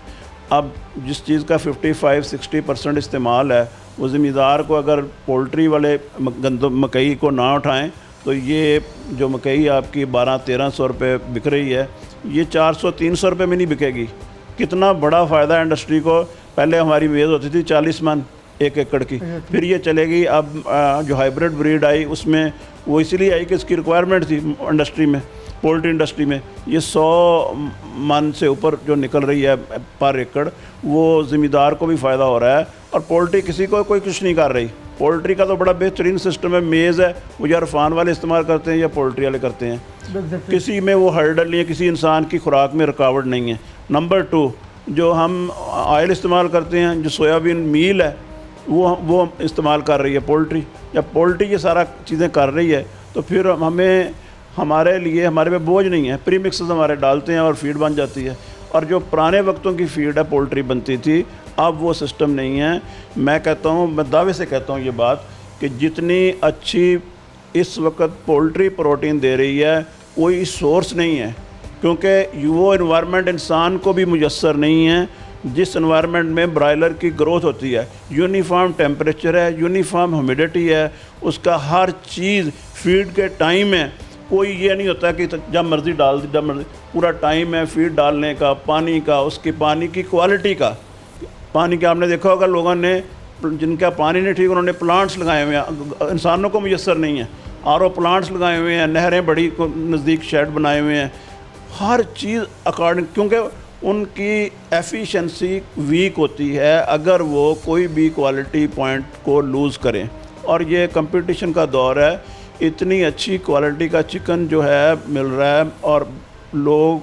अब जिस चीज़ का 55-60% इस्तेमाल है, वो ज़मींदार को अगर पोल्ट्री वाले मकई को ना उठाएं तो ये जो मकई आपकी 1200-1300 रुपये बिक रही है, ये 400-300 रुपये में नहीं बिकेगी। कितना बड़ा फ़ायदा है इंडस्ट्री को। पहले हमारी मेज़ होती थी 40 मन 1 एकड़ की, फिर ये चलेगी। अब जो हाइब्रिड ब्रीड आई उसमें वो इसलिए आई कि इसकी रिक्वायरमेंट थी इंडस्ट्री में, पोल्ट्री इंडस्ट्री में। ये 100 मन से ऊपर जो निकल रही है पर एकड़, वो ज़मींदार को भी फ़ायदा हो रहा है और पोल्ट्री किसी को कोई कुछ नहीं कर रही। पोल्ट्री का तो बड़ा बेहतरीन सिस्टम है। मेज़ है वो या इरफान वाले इस्तेमाल करते हैं या पोल्ट्री वाले करते हैं। किसी में वो हर्डल नहीं है, किसी इंसान की खुराक में रुकावट नहीं है। नंबर 2, जो हम ऑयल इस्तेमाल करते हैं, जो सोयाबीन मील है वो इस्तेमाल कर रही है पोल्ट्री। जब पोल्ट्री ये सारा चीज़ें कर रही है तो फिर हमें हमारे लिए हमारे पे बोझ नहीं है। प्री मिक्सेस हमारे डालते हैं और फीड बन जाती है। और जो पुराने वक्तों की फीड है पोल्ट्री बनती थी, अब वो सिस्टम नहीं है। मैं कहता हूँ, मैं दावे से कहता हूँ ये बात कि जितनी अच्छी इस वक्त पोल्ट्री प्रोटीन दे रही है कोई सोर्स नहीं है, क्योंकि वो इन्वायरमेंट इंसान को भी मुयस्सर नहीं है जिस इन्वायरमेंट में ब्रायलर की ग्रोथ होती है। यूनिफॉर्म टेम्परेचर है, यूनिफॉर्म ह्यूमिडिटी है, उसका हर चीज़ फीड के टाइम है। कोई ये नहीं होता कि जब मर्ज़ी डाल दी, जब मर्ज़ी, पूरा टाइम है फीड डालने का, पानी का, उसकी पानी की क्वालिटी का। पानी का आपने देखा होगा, लोगों ने जिनका पानी नहीं ठीक उन्होंने प्लांट्स लगाए हुए हैं, इंसानों को मुयस्सर नहीं है। आरओ प्लांट्स लगाए हुए हैं, नहरें बड़ी नज़दीक शेड बनाए हुए हैं, हर चीज़ अकॉर्डिंग, क्योंकि उनकी एफिशिएंसी वीक होती है अगर वो कोई भी क्वालिटी पॉइंट को लूज़ करें। और ये कंपटीशन का दौर है, इतनी अच्छी क्वालिटी का चिकन जो है मिल रहा है और लोग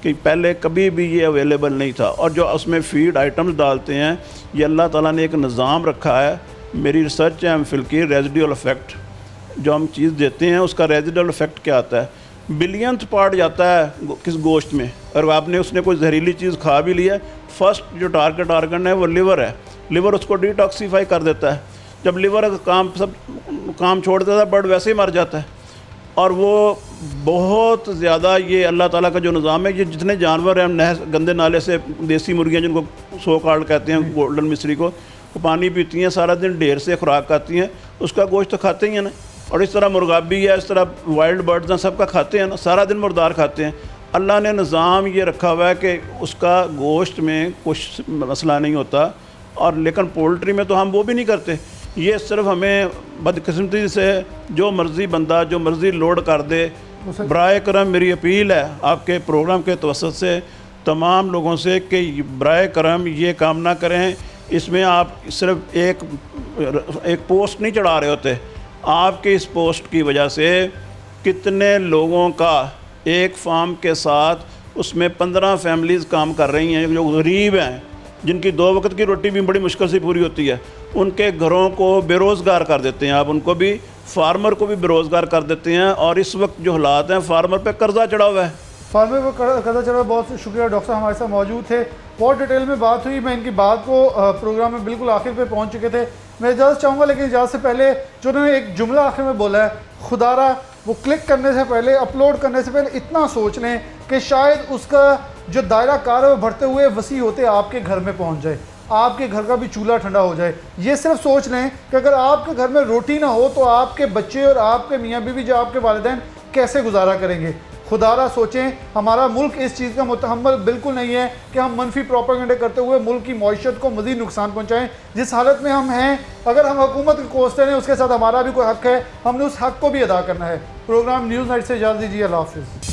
कि पहले कभी भी ये अवेलेबल नहीं था। और जो उसमें फ़ीड आइटम्स डालते हैं, ये अल्लाह ताला ने एक निज़ाम रखा है। मेरी रिसर्च है एमफिल की, रेजिडुअल इफ़ेक्ट, जो हम चीज़ देते हैं उसका रेजिडुअल इफ़ेक्ट क्या आता है। बिलियंथ पार्ट जाता है किस गोश्त में, और आपने उसने कोई जहरीली चीज़ खा भी लिया, फर्स्ट जो टारगेट ऑर्गन है वो लिवर है। लिवर उसको डिटॉक्सीफाई कर देता है। जब लिवर काम छोड़ देता है, बर्ड वैसे ही मर जाता है। और वो बहुत ज़्यादा, ये अल्लाह ताला का जो निज़ाम है, ये जितने जानवर हैं, नहर गंदे नाले से देसी मुर्गियाँ जिनको सो कार्ड कहते हैं, गोल्डन मिस्री को, वो पानी पीती हैं, सारा दिन ढेर से खुराक खाती हैं, उसका गोश्त तो खाते ही हैं ना। और इस तरह मुर्गाबी है, इस तरह वाइल्ड बर्ड्स हैं, सबका खाते हैं ना, सारा दिन मुर्दार खाते हैं। अल्लाह ने निज़ाम ये रखा हुआ है कि उसका गोश्त में कुछ मसला नहीं होता। और लेकिन पोल्ट्री में तो हम वो भी नहीं करते। ये सिर्फ हमें बदकिस्मती से जो मर्ज़ी बंदा जो मर्ज़ी लोड कर दे। बराए करम मेरी अपील है आपके प्रोग्राम के तवसत से तमाम लोगों से कि बराए करम ये काम ना करें। इसमें आप सिर्फ एक पोस्ट नहीं चढ़ा रहे होते, आपके इस पोस्ट की वजह से कितने लोगों का एक फार्म के साथ उसमें 15 फैमिलीज़ काम कर रही हैं जो गरीब हैं, जिनकी 2 वक्त की रोटी भी बड़ी मुश्किल से पूरी होती है। उनके घरों को बेरोज़गार कर देते हैं आप, उनको भी, फार्मर को भी बेरोज़गार कर देते हैं। और इस वक्त जो हालात हैं, फार्मर पे कर्जा चढ़ा हुआ है, फार्मर पर कर्जा चढ़ा हुआ। बहुत शुक्रिया डॉक्टर साहब हमारे साथ मौजूद थे, बहुत डिटेल में बात हुई। मैं इनकी बात को प्रोग्राम में बिल्कुल आखिर पे पहुंच चुके थे। मैं इजाज़त चाहूँगा, लेकिन इजाज़त से पहले जो उन्होंने एक जुमला आखिर में बोला है, खुदारा, वो क्लिक करने से पहले, अपलोड करने से पहले इतना सोच लें कि शायद उसका जो दायरा कार है वो बढ़ते हुए वसी होते आपके घर में पहुंच जाए, आपके घर का भी चूल्हा ठंडा हो जाए। ये सिर्फ सोच लें कि अगर आपके घर में रोटी ना हो तो आपके बच्चे और आपके मियाँ बीवी, जो आपके वालिदैन, कैसे गुजारा करेंगे। खुदारा सोचें, हमारा मुल्क इस चीज़ का मुतहम्मल बिल्कुल नहीं है कि हम मनफी प्रोपेगेंडा करते हुए मुल्क की मईशत को मज़ीद नुकसान पहुँचाएँ। जिस हालत में हम हैं, अगर हम हुकूमत को कोसते हैं, उसके साथ हमारा भी कोई हक़ है, हमने उस हक़ को भी अदा करना है। प्रोग्राम न्यूज़ नाइट से इजाज़त दीजिए, अल्लाह हाफ़िज़।